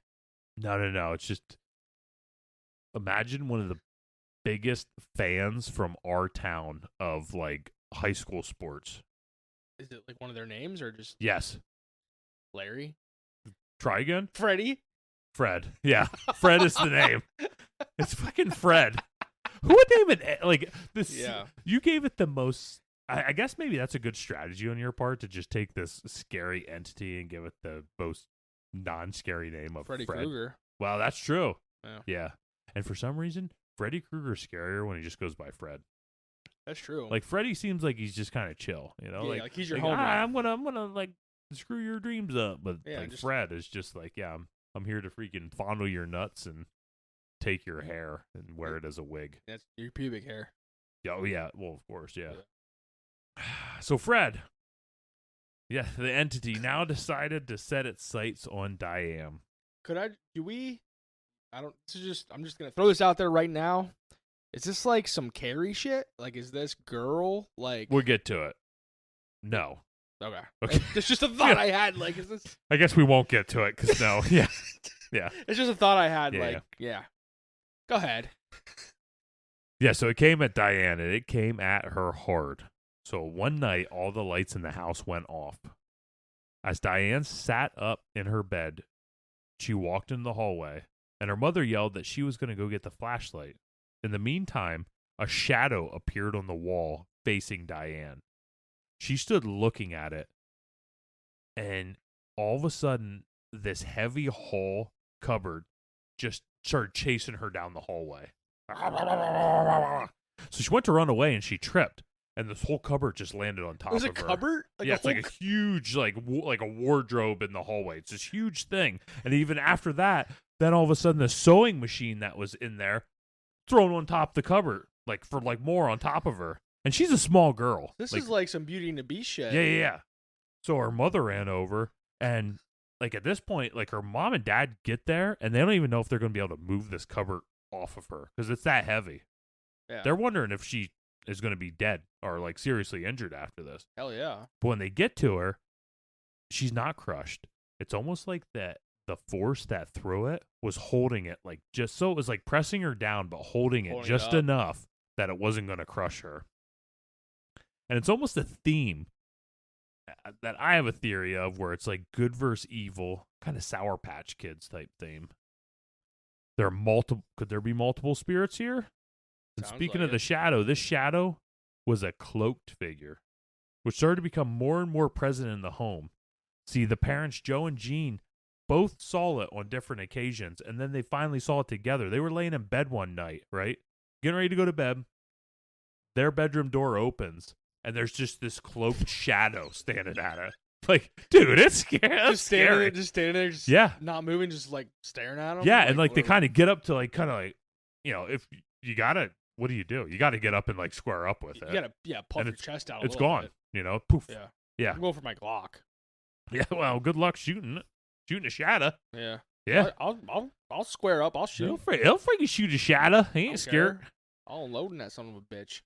S2: No. It's just imagine one of the biggest fans from our town of high school sports.
S1: Is it one of their names or just
S2: Yes.
S1: Larry?
S2: Try again?
S1: Freddie?
S2: Fred. Yeah, Fred is the name. It's fucking Fred. Who would name it like this?
S1: Yeah.
S2: You gave it the most. I guess maybe that's a good strategy on your part to just take this scary entity and give it the most non-scary name of
S1: Freddy
S2: Fred.
S1: Krueger.
S2: Well, that's true.
S1: Yeah.
S2: And for some reason, Freddy Krueger's scarier when he just goes by Fred.
S1: That's true.
S2: Like Freddy seems like he's just kind of chill, you know.
S1: Yeah, like he's your
S2: homie.
S1: homie.
S2: I'm gonna like screw your dreams up, but
S1: just...
S2: Fred is just like, yeah, I'm here to freaking fondle your nuts and take your hair and wear it as a wig.
S1: That's your pubic hair.
S2: Oh yeah, well of course, yeah. So Fred, yeah, the entity now decided to set its sights on Diane.
S1: I'm just gonna throw this out there right now. Is this like some Carrie shit? Like, is this girl like?
S2: We'll get to it. No.
S1: Okay. It's just a thought I had. Like, is this?
S2: I guess we won't get to it because no. Yeah.
S1: It's just a thought I had.
S2: Yeah.
S1: Go ahead.
S2: Yeah. So it came at Diane, and it came at her hard. So one night, all the lights in the house went off. As Diane sat up in her bed, she walked in the hallway, and her mother yelled that she was going to go get the flashlight. In the meantime, a shadow appeared on the wall facing Diane. She stood looking at it, and all of a sudden, this heavy hall cupboard just started chasing her down the hallway. So she went to run away, and she tripped. And this whole cupboard just landed on top of her.
S1: It was a cupboard?
S2: It's like a huge, like a wardrobe in the hallway. It's this huge thing. And even after that, then all of a sudden the sewing machine that was in there thrown on top of the cupboard, like for like more on top of her. And she's a small girl.
S1: This is like some Beauty and the Beast shit.
S2: Yeah. So her mother ran over, and like at this point, like her mom and dad get there, and they don't even know if they're going to be able to move this cupboard off of her because it's that heavy.
S1: Yeah.
S2: They're wondering if she is going to be dead or like seriously injured after this.
S1: Hell yeah.
S2: But when they get to her, she's not crushed. It's almost like that the force that threw it was holding it, like just so it was like pressing her down, but holding it just enough that it wasn't going to crush her. And it's almost a theme that I have a theory of where it's like good versus evil, kind of Sour Patch Kids type theme. There are multiple. Could there be multiple spirits here? And speaking of the shadow, this shadow was a cloaked figure, which started to become more and more present in the home. See, the parents, Joe and Jean, both saw it on different occasions, and then they finally saw it together. They were laying in bed one night, right? Getting ready to go to bed. Their bedroom door opens, and there's just this cloaked shadow standing at it. Like, dude, it's scary.
S1: Just standing there, just not moving, just like staring at them.
S2: Yeah, and like they kind of get up to like, kind of like, you know, if you gotta, what do? You gotta get up and like square up with it.
S1: You gotta, puff your chest out.
S2: It's gone. Bit. You know, poof. Yeah.
S1: I'm going for my Glock.
S2: Yeah. Well, good luck shooting a shadow.
S1: Yeah.
S2: Yeah.
S1: I'll square up. I'll shoot.
S2: He'll freaking shoot a shadow. He ain't scared.
S1: I'll unload in that son of a bitch.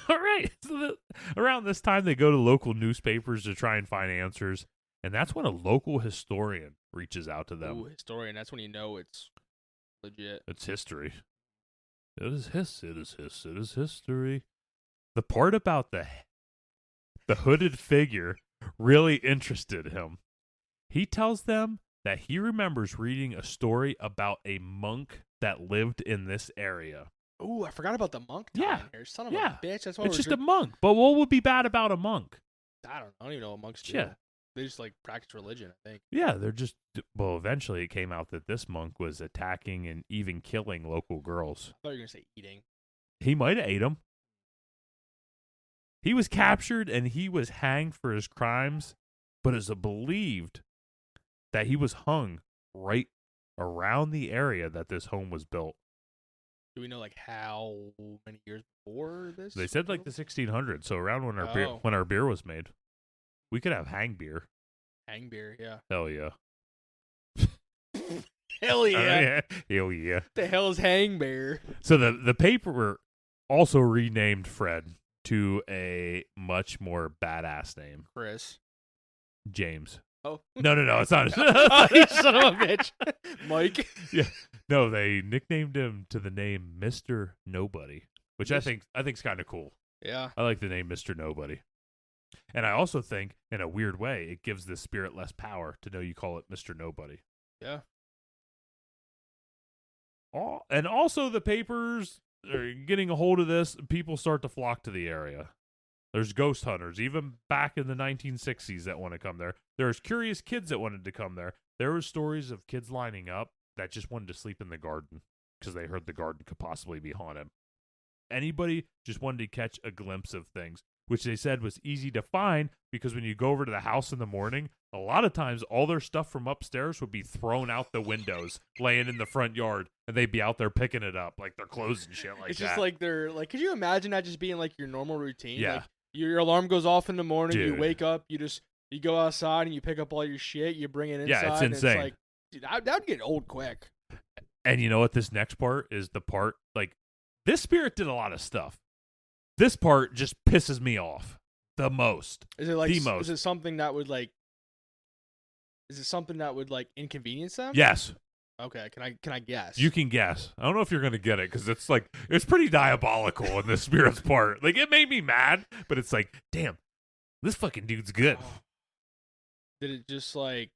S2: All right. So around this time, they go to local newspapers to try and find answers, and that's when a local historian reaches out to them.
S1: Ooh, historian. That's when you know it's legit.
S2: It's history. It is history. The part about the hooded figure really interested him. He tells them that he remembers reading a story about a monk that lived in this area.
S1: Ooh, I forgot about the monk down here. Son of a bitch. That's why
S2: it's just a monk. But what would be bad about a monk?
S1: I don't even know what monks do.
S2: Yeah.
S1: They just like practice religion, I think.
S2: Yeah, they're just, well, eventually it came out that this monk was attacking and even killing local girls.
S1: I thought you were going to say eating.
S2: He might have ate them. He was captured and he was hanged for his crimes, but it's believed that he was hung right around the area that this home was built.
S1: Do we know like how many years before this?
S2: They said like the 1600s, so around when our beer was made. We could have hang beer.
S1: Hang beer, yeah.
S2: Hell yeah.
S1: Hell yeah.
S2: Hell yeah.
S1: The hell is hang beer? So
S2: the paper also renamed Fred to a much more badass name.
S1: Chris.
S2: James.
S1: Oh.
S2: No, it's not.
S1: Oh, you son of a bitch. Mike.
S2: Yeah. No, they nicknamed him to the name Mr. Nobody, which I think is kind of cool.
S1: Yeah.
S2: I like the name Mr. Nobody. And I also think, in a weird way, it gives the spirit less power to know you call it Mr. Nobody.
S1: Yeah.
S2: And also the papers are getting a hold of this. People start to flock to the area. There's ghost hunters, even back in the 1960s, that want to come there. There's curious kids that wanted to come there. There were stories of kids lining up that just wanted to sleep in the garden because they heard the garden could possibly be haunted. Anybody just wanted to catch a glimpse of things, which they said was easy to find because when you go over to the house in the morning, a lot of times all their stuff from upstairs would be thrown out the windows, laying in the front yard, and they'd be out there picking it up, like their clothes and shit like that.
S1: It's just like they're like, could you imagine that just being like your normal routine?
S2: Yeah.
S1: Like your alarm goes off in the morning,
S2: Dude.
S1: you wake up, you go outside and you pick up all your shit, you bring it inside.
S2: Yeah, it's insane.
S1: And it's like, dude, that would get old quick.
S2: And you know what? This next part is the part, like, this spirit did a lot of stuff. This part just pisses me off the most.
S1: Is it like
S2: the most?
S1: Is it something that would like inconvenience them?
S2: Yes.
S1: Okay, can I guess?
S2: You can guess. I don't know if you're gonna get it because it's pretty diabolical in the spirit's part. Like, it made me mad, but it's like, damn, this fucking dude's good.
S1: Did it just like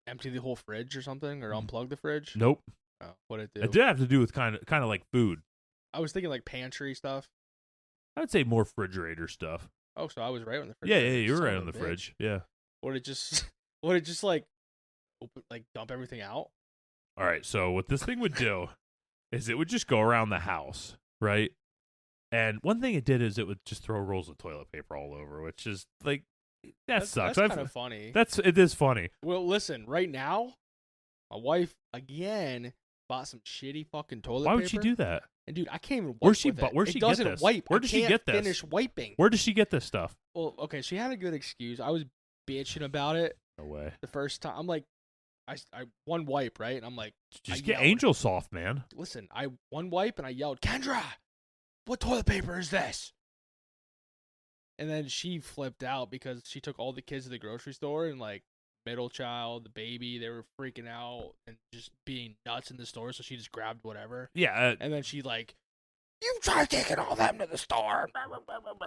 S1: empty the whole fridge or something, or unplug the fridge?
S2: Nope.
S1: Oh, what did it do?
S2: It did have to do with kind of like food.
S1: I was thinking like pantry stuff.
S2: I would say more refrigerator stuff.
S1: Oh, so I was right on the fridge.
S2: Yeah, you were right on the fridge. Yeah.
S1: Would it just like open, like dump everything out?
S2: All right. So what this thing would do is it would just go around the house, right? And one thing it did is it would just throw rolls of toilet paper all over, which is like that sucks.
S1: That's kind of funny.
S2: It is funny.
S1: Well, listen, right now, my wife again bought some shitty fucking toilet paper.
S2: Why would she do that?
S1: And dude, I can't even wipe
S2: Where's she
S1: with it.
S2: Where's
S1: it
S2: she
S1: doesn't
S2: get this?
S1: wipe.
S2: Where does she get this?
S1: Finish wiping.
S2: Where does she get this stuff?
S1: Well, okay, she had a good excuse. I was bitching about it.
S2: No way.
S1: The first time, I'm like, I one wipe, right? And I'm like,
S2: just get Angel Soft, man.
S1: Listen, I one wipe and I yelled, Kendra, what toilet paper is this? And then she flipped out because she took all the kids to the grocery store and like middle child, the baby, they were freaking out and just being nuts in the store. So she just grabbed whatever.
S2: Yeah.
S1: And then she like, you tried taking all them to the store.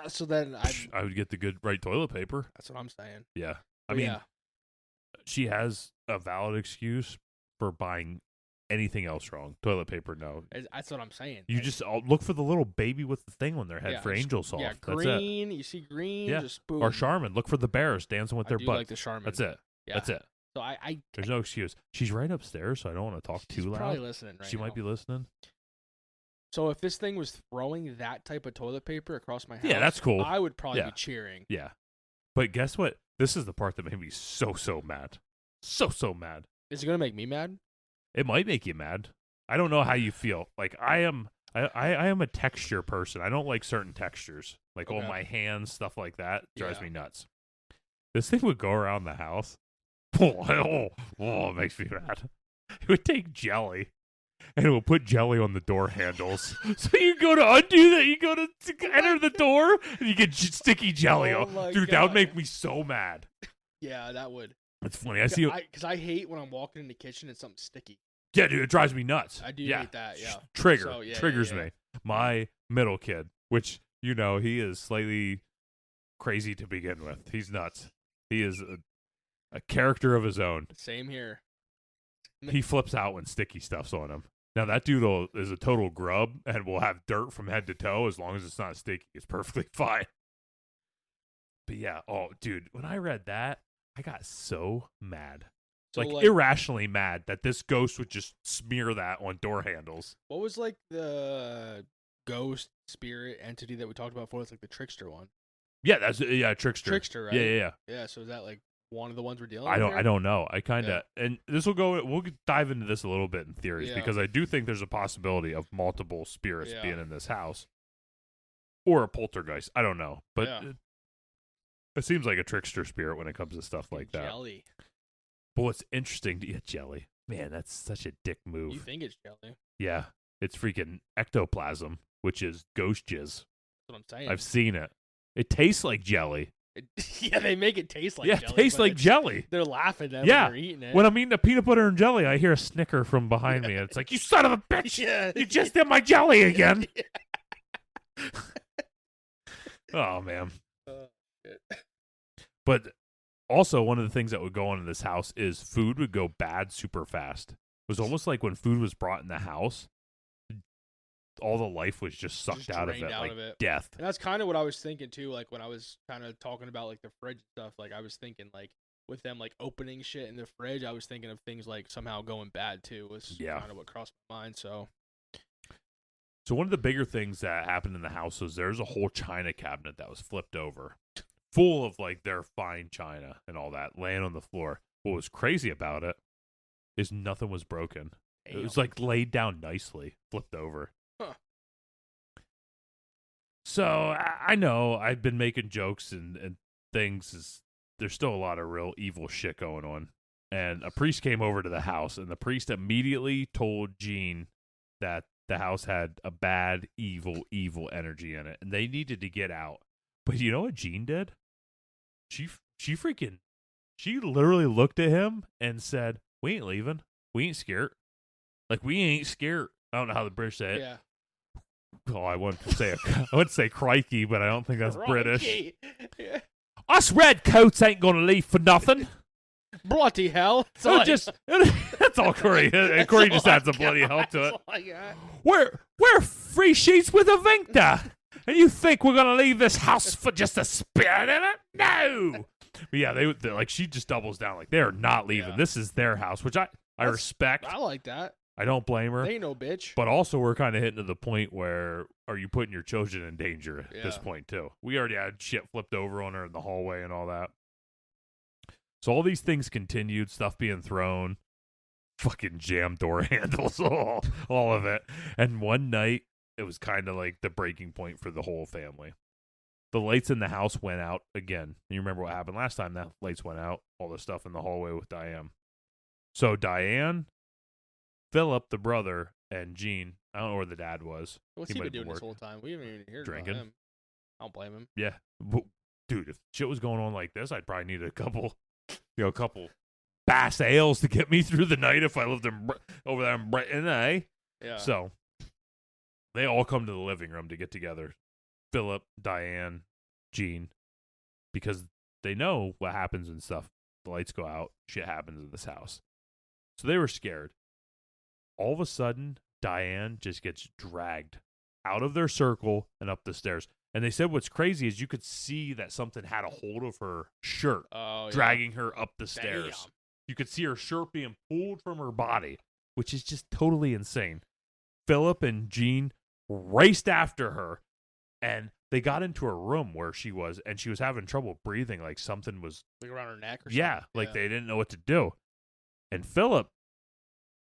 S1: So then
S2: I would get the good right toilet paper.
S1: That's what I'm saying.
S2: Yeah. I mean, she has a valid excuse for buying anything else wrong. Toilet paper, no.
S1: That's what I'm saying.
S2: You just look for the little baby with the thing on their head for Angel Soft.
S1: Yeah,
S2: That's
S1: green. You see green.
S2: Yeah.
S1: Just boom.
S2: Or Charmin. Look for the bears dancing with their
S1: I do
S2: butt.
S1: like the Charmin.
S2: That's it.
S1: Yeah.
S2: That's it.
S1: So I
S2: There's no excuse. She's right upstairs, so I don't want to talk too loud.
S1: She's probably listening right
S2: She might be listening.
S1: So if this thing was throwing that type of toilet paper across my house,
S2: yeah, that's cool.
S1: I would probably be cheering.
S2: Yeah. But guess what? This is the part that made me so mad. So mad.
S1: Is it going to make me mad?
S2: It might make you mad. I don't know how you feel. Like, I am a texture person. I don't like certain textures. Like, on my hands, stuff like that. Drives me nuts. This thing would go around the house. Oh, it makes me mad. It would take jelly, and it would put jelly on the door handles. So you go to undo that, you go to enter the door, and you get sticky jelly. Dude, that would make me so mad.
S1: Yeah, that would.
S2: It's funny. I see.
S1: Because I hate when I'm walking in the kitchen and something's sticky.
S2: Yeah, dude, it drives me nuts.
S1: I do hate that, yeah.
S2: Triggers me. My middle kid, which, you know, he is slightly crazy to begin with. He's nuts. He is a character of his own.
S1: Same here.
S2: He flips out when sticky stuff's on him. Now, that dude is a total grub and will have dirt from head to toe as long as it's not sticky. It's perfectly fine. But yeah, dude, when I read that, I got so mad.
S1: So
S2: like irrationally mad that this ghost would just smear that on door handles.
S1: What was like the ghost spirit entity that we talked about before? It's like the trickster one.
S2: Yeah, that's trickster.
S1: Trickster, right?
S2: Yeah.
S1: Yeah, so is that like one of the ones we're dealing with?
S2: I don't know. I kind of and we'll dive into this a little bit in theories because I do think there's a possibility of multiple spirits being in this house. Or a poltergeist. I don't know. But it seems like a trickster spirit when it comes to stuff like that.
S1: Jelly.
S2: But what's interesting to get jelly, man, that's such a dick move.
S1: You think it's jelly?
S2: Yeah, it's freaking ectoplasm, which is ghost jizz.
S1: That's what I'm saying.
S2: I've seen it. It tastes like jelly.
S1: Yeah, they make it taste like jelly.
S2: Yeah, it tastes like jelly.
S1: They're laughing at when they're eating it.
S2: When I'm eating the peanut butter and jelly, I hear a snicker from behind me. And it's like, you son of a bitch! You just did my jelly again. Oh, man. But also, one of the things that would go on in this house is food would go bad super fast. It was almost like when food was brought in the house, all the life was just sucked out of it, death.
S1: And that's kind of what I was thinking too. Like when I was kind of talking about like the fridge stuff, like I was thinking like with them like opening shit in the fridge, I was thinking of things like somehow going bad too. Was kind of what crossed my mind. So
S2: one of the bigger things that happened in the house was there's a whole china cabinet that was flipped over, full of like their fine china and all that laying on the floor. What was crazy about it is nothing was broken. Damn. It was like laid down nicely, flipped over.
S1: Huh.
S2: So I know I've been making jokes and things. There's still a lot of real evil shit going on. And a priest came over to the house, and the priest immediately told Gene that the house had a bad, evil energy in it, and they needed to get out. But you know what Gene did? She literally looked at him and said, "We ain't leaving. We ain't scared. Like, we ain't scared." I don't know how the British say it.
S1: Yeah.
S2: Oh, I want to say crikey, but I don't think that's British.
S1: Yeah.
S2: Us red coats ain't gonna leave for nothing.
S1: Bloody hell!
S2: That's all Corey. And Corey just adds a bloody hell to it. We're free sheets with a Vincta, and you think we're gonna leave this house for just a spirit in it? No. But yeah, they like she just doubles down like they are not leaving. Yeah. This is their house, which I respect.
S1: I like that.
S2: I don't blame her.
S1: They ain't no bitch.
S2: But also, we're kind of hitting to the point where are you putting your children in danger at this point, too? We already had shit flipped over on her in the hallway and all that. So all these things continued, stuff being thrown, fucking jam door handles, all of it. And one night, it was kind of like the breaking point for the whole family. The lights in the house went out again. You remember what happened last time? The lights went out, all the stuff in the hallway with Diane. So Diane, Philip, the brother, and Gene. I don't know where the dad was.
S1: What's he been doing this whole time? We haven't even heard about him. I don't blame him.
S2: Yeah. Dude, if shit was going on like this, I'd probably need a couple Bass ales to get me through the night if I lived over there in Britain, eh?
S1: Yeah.
S2: So they all come to the living room to get together. Philip, Diane, Gene, because they know what happens when stuff. The lights go out, shit happens in this house. So they were scared. All of a sudden, Diane just gets dragged out of their circle and up the stairs. And they said what's crazy is you could see that something had a hold of her shirt, dragging her up the stairs. Damn. You could see her shirt being pulled from her body, which is just totally insane. Philip and Gene raced after her, and they got into her room where she was, and she was having trouble breathing, like something was...
S1: Like around her neck or something?
S2: Yeah, like they didn't know what to do. And Philip,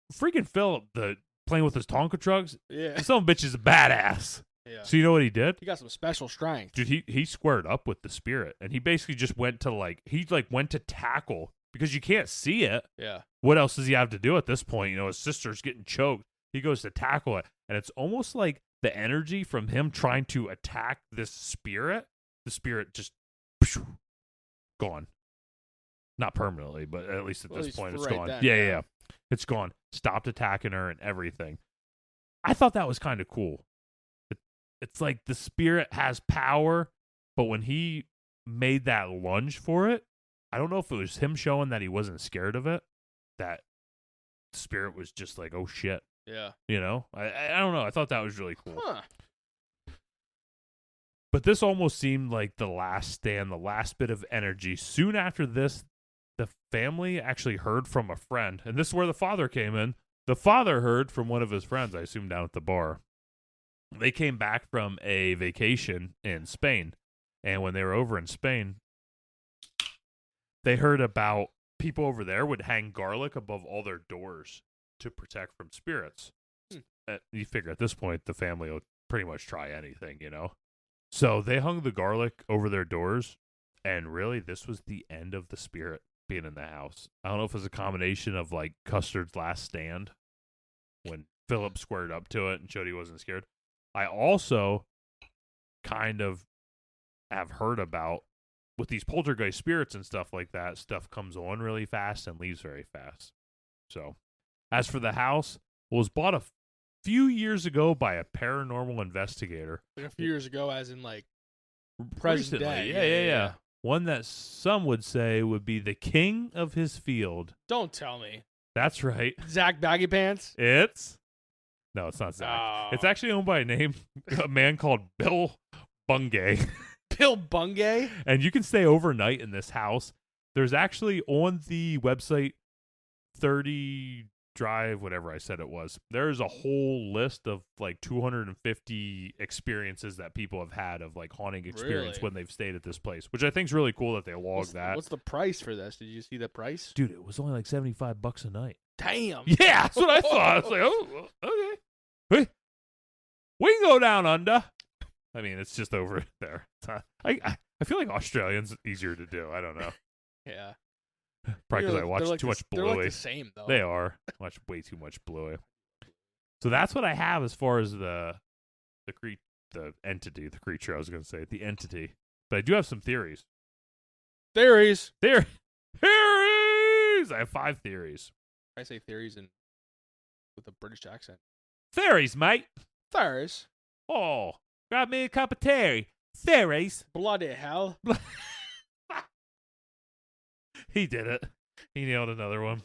S2: the playing with his Tonka trucks, some bitch is a badass.
S1: Yeah.
S2: So you know what he did?
S1: He got some special strength.
S2: Dude, he squared up with the spirit, and he basically just went to tackle, because you can't see it.
S1: Yeah.
S2: What else does he have to do at this point? You know, his sister's getting choked. He goes to tackle it, and it's almost like the energy from him trying to attack this spirit, the spirit just gone. Not permanently, but at least at this point it's gone.
S1: Then,
S2: yeah. It's gone. Stopped attacking her and everything. I thought that was kind of cool. It's like the spirit has power, but when he made that lunge for it, I don't know if it was him showing that he wasn't scared of it, that the spirit was just like, oh shit.
S1: Yeah.
S2: You know? I don't know. I thought that was really cool.
S1: Huh.
S2: But this almost seemed like the last stand, the last bit of energy. Soon after this, the family actually heard from a friend, and this is where the father came in. The father heard from one of his friends, I assume down at the bar. They came back from a vacation in Spain, and when they were over in Spain, they heard about people over there would hang garlic above all their doors to protect from spirits. You figure at this point, the family will pretty much try anything, you know? So they hung the garlic over their doors, and really this was the end of the spirit being in the house. I don't know if it was a combination of like Custer's last stand when Philip squared up to it and showed he wasn't scared. I also kind of have heard about with these poltergeist spirits and stuff like that, stuff comes on really fast and leaves very fast. So as for the house, it was bought a few years ago by a paranormal investigator.
S1: Like a few years ago, as in like present day.
S2: Yeah. one that some would say would be the king of his field.
S1: Don't tell me.
S2: That's right.
S1: Zach Baggy Pants?
S2: No, it's not Zach.
S1: Oh.
S2: It's actually owned by a man called Bill Bungay.
S1: Bill Bungay?
S2: And you can stay overnight in this house. There's actually on the website 30 Drive, whatever I said it was, there's a whole list of like 250 experiences that people have had of like haunting experience when they've stayed at this place, which I think is really cool that they log that.
S1: What's the price for this? Did you see the price?
S2: Dude, it was only like $75 a night.
S1: Damn.
S2: Yeah, that's what I thought. I was like, oh, okay. Hey, we can go down under. I mean, it's just over there. I feel like Australians easier to do. I don't know.
S1: Yeah.
S2: Probably because I watch too much Bluey.
S1: They're like the same, though.
S2: They are. Watch way too much Bluey. So that's what I have as far as the entity, the creature, I was going to say, the entity. But I do have some theories.
S1: Theories!
S2: Theories! I have 5 theories.
S1: I say theories with a British accent.
S2: Theories, mate!
S1: Theories?
S2: Oh, grab me a cup of tea. Theories!
S1: Bloody hell.
S2: He did it. He nailed another one.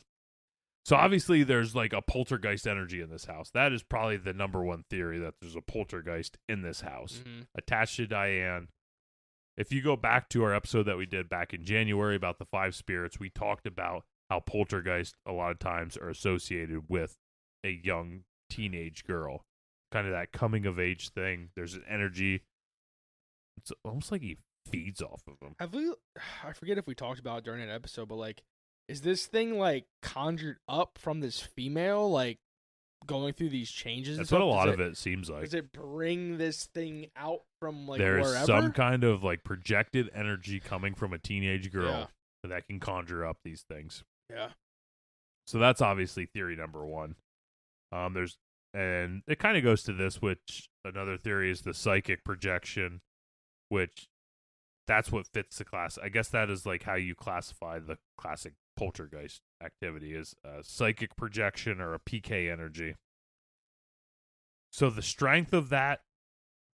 S2: So obviously there's like a poltergeist energy in this house. That is probably the number one theory, that there's a poltergeist in this house attached to Diane. If you go back to our episode that we did back in January about the 5 spirits, we talked about how poltergeists a lot of times are associated with a young teenage girl. Kind of that coming of age thing. There's an energy. It's almost like he feeds off of them.
S1: I forget if we talked about it during an episode, but like, is this thing like conjured up from this female, like going through these changes?
S2: That's what a lot of it seems like.
S1: Does it bring this thing out from like
S2: There's
S1: wherever?
S2: some kind of like projected energy coming from a teenage girl that can conjure up these things.
S1: Yeah.
S2: So that's obviously theory number 1. And it kind of goes to this, which another theory is the psychic projection, which that's what fits the class. I guess that is like how you classify the classic poltergeist activity, is a psychic projection or a PK energy. So the strength of that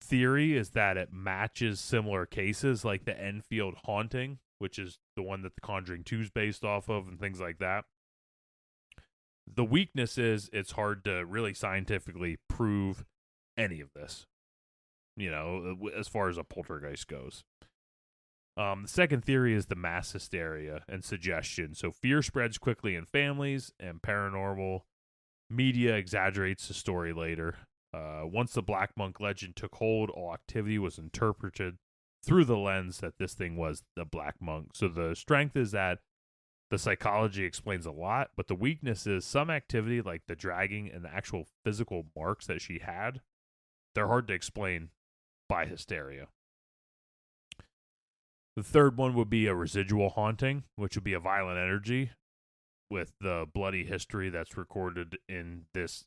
S2: theory is that it matches similar cases like the Enfield haunting, which is the one that The Conjuring 2 is based off of, and things like that. The weakness is it's hard to really scientifically prove any of this, as far as a poltergeist goes. The second theory is the mass hysteria and suggestion. So fear spreads quickly in families, and paranormal media exaggerates the story later. Once the Black Monk legend took hold, all activity was interpreted through the lens that this thing was the Black Monk. So the strength is that the psychology explains a lot, but the weakness is some activity like the dragging and the actual physical marks that she had, they're hard to explain by hysteria. The third one would be a residual haunting, which would be a violent energy with the bloody history that's recorded in this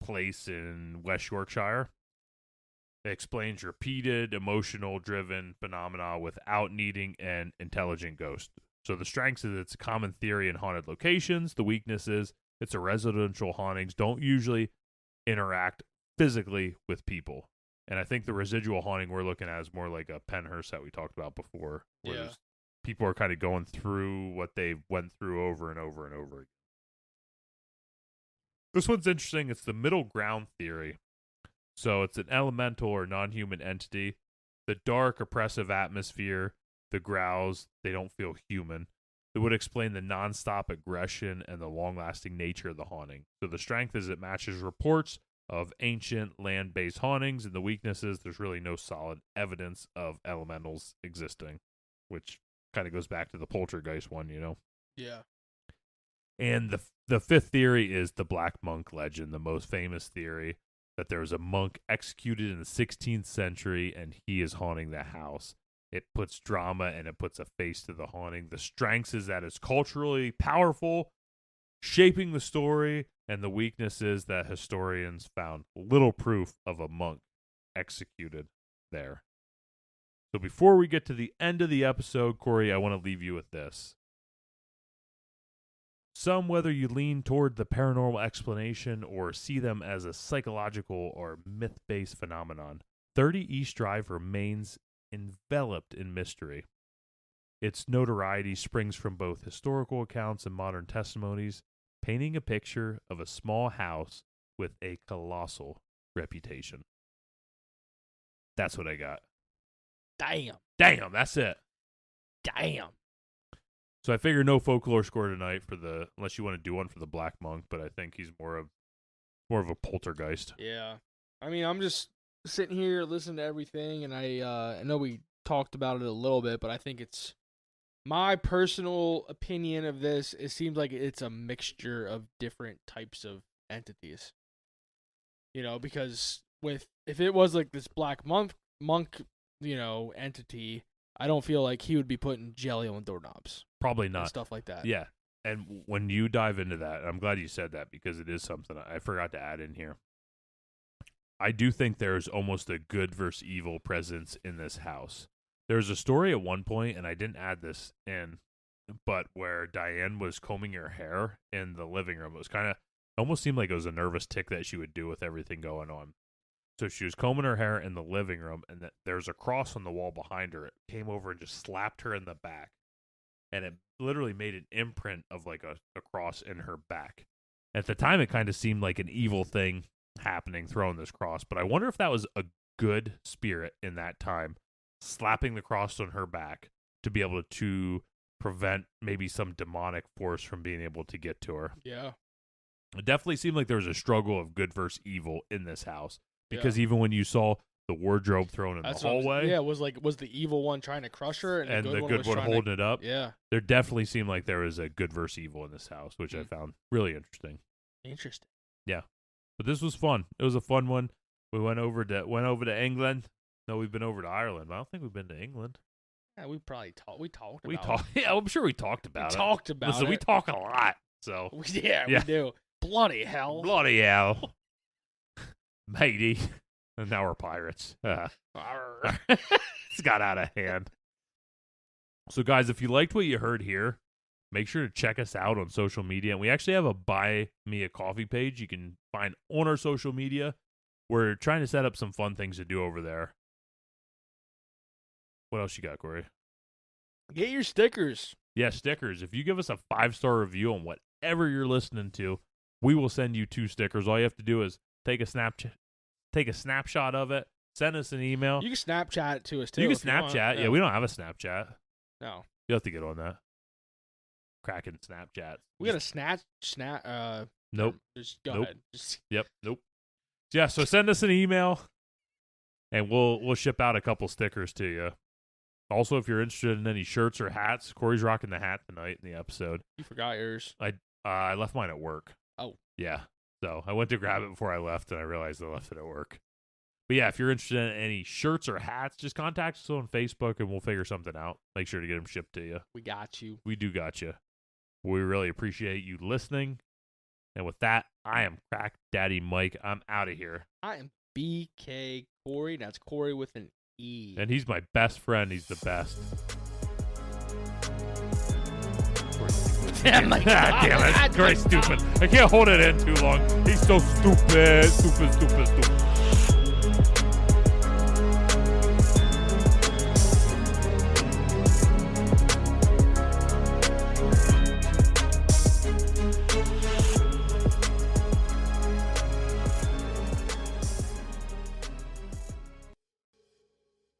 S2: place in West Yorkshire. It explains repeated, emotional-driven phenomena without needing an intelligent ghost. So the strengths is it's a common theory in haunted locations. The weakness is it's a residential hauntings don't usually interact physically with people. And I think the residual haunting we're looking at is more like a Penhurst that we talked about before. Where people are kind of going through what they went through over and over and over again. This one's interesting. It's the middle ground theory. So it's an elemental or non-human entity. The dark, oppressive atmosphere, the growls, they don't feel human. It would explain the nonstop aggression and the long-lasting nature of the haunting. So the strength is it matches reports of ancient land-based hauntings, and the weaknesses, there's really no solid evidence of elementals existing, which kind of goes back to the poltergeist one,
S1: Yeah.
S2: And the fifth theory is the Black Monk legend, the most famous theory that there was a monk executed in the 16th century, and he is haunting the house. It puts drama and it puts a face to the haunting. The strengths is that it's culturally powerful, shaping the story, and the weakness is that historians found little proof of a monk executed there. So before we get to the end of the episode, Corey, I want to leave you with this. Some, whether you lean toward the paranormal explanation or see them as a psychological or myth-based phenomenon, 30 East Drive remains enveloped in mystery. Its notoriety springs from both historical accounts and modern testimonies, painting a picture of a small house with a colossal reputation. That's what I got.
S1: Damn,
S2: that's it.
S1: Damn.
S2: So I figure no folklore score tonight unless you want to do one for the Black Monk, but I think he's more of a poltergeist.
S1: Yeah. I mean, I'm just sitting here listening to everything, and I know we talked about it a little bit, but I think it's my personal opinion of this. It seems like it's a mixture of different types of entities. Because if it was like this Black Monk, entity, I don't feel like he would be putting jelly on doorknobs.
S2: Probably not.
S1: And stuff like that.
S2: Yeah. And when you dive into that, I'm glad you said that because it is something I forgot to add in here. I do think there's almost a good versus evil presence in this house. There's a story at one point, and I didn't add this in, but where Diane was combing her hair in the living room. It was almost seemed like it was a nervous tick that she would do with everything going on. So she was combing her hair in the living room, and there's a cross on the wall behind her. It came over and just slapped her in the back. And it literally made an imprint of like a cross in her back. At the time, it kind of seemed like an evil thing happening, throwing this cross. But I wonder if that was a good spirit in that time, slapping the cross on her back to be able to prevent maybe some demonic force from being able to get to her.
S1: Yeah.
S2: It definitely seemed like there was a struggle of good versus evil in this house. Because even when you saw the wardrobe thrown in the hallway.
S1: Was the evil one trying to crush her, and
S2: the good one holding it up.
S1: Yeah,
S2: there definitely seemed like there was a good versus evil in this house, which I found really interesting.
S1: Interesting.
S2: Yeah, but this was fun. It was a fun one. We went over to England. No, we've been over to Ireland. But I don't think we've been to England.
S1: Yeah, we probably talked. We talked.
S2: Yeah, I'm sure we talked about it.
S1: Talked about
S2: Listen,
S1: it.
S2: We talk a lot. So
S1: yeah, we do. Bloody hell.
S2: Matey. And now we're pirates. It's got out of hand. So, guys, if you liked what you heard here, make sure to check us out on social media. And we actually have a Buy Me a Coffee page you can find on our social media. We're trying to set up some fun things to do over there. What else you got, Corey?
S1: Get your stickers.
S2: Yeah, stickers. If you give us a 5-star review on whatever you're listening to, we will send you 2 stickers. All you have to do is take a snapshot of it, send us an email.
S1: You can Snapchat it to us, too.
S2: You can Snapchat. Yeah, we don't have a Snapchat.
S1: No.
S2: You have to get on that. Kraken Snapchat.
S1: We got a snap.
S2: Nope.
S1: Just go ahead.
S2: Yep. Nope. Yeah, so send us an email, and we'll ship out a couple stickers to you. Also, if you're interested in any shirts or hats, Corey's rocking the hat tonight in the episode.
S1: You forgot yours.
S2: I left mine at work.
S1: Oh.
S2: Yeah. So I went to grab it before I left, and I realized I left it at work. But yeah, if you're interested in any shirts or hats, just contact us on Facebook, and we'll figure something out. Make sure to get them shipped to you.
S1: We got you.
S2: We do got you. We really appreciate you listening. And with that, I am Crack Daddy Mike. I'm out of here.
S1: I am BK Corey. That's Corey with an E.
S2: And he's my best friend. He's the best.
S1: Damn it.
S2: That's very stupid. I can't hold it in too long. He's so stupid. Stupid.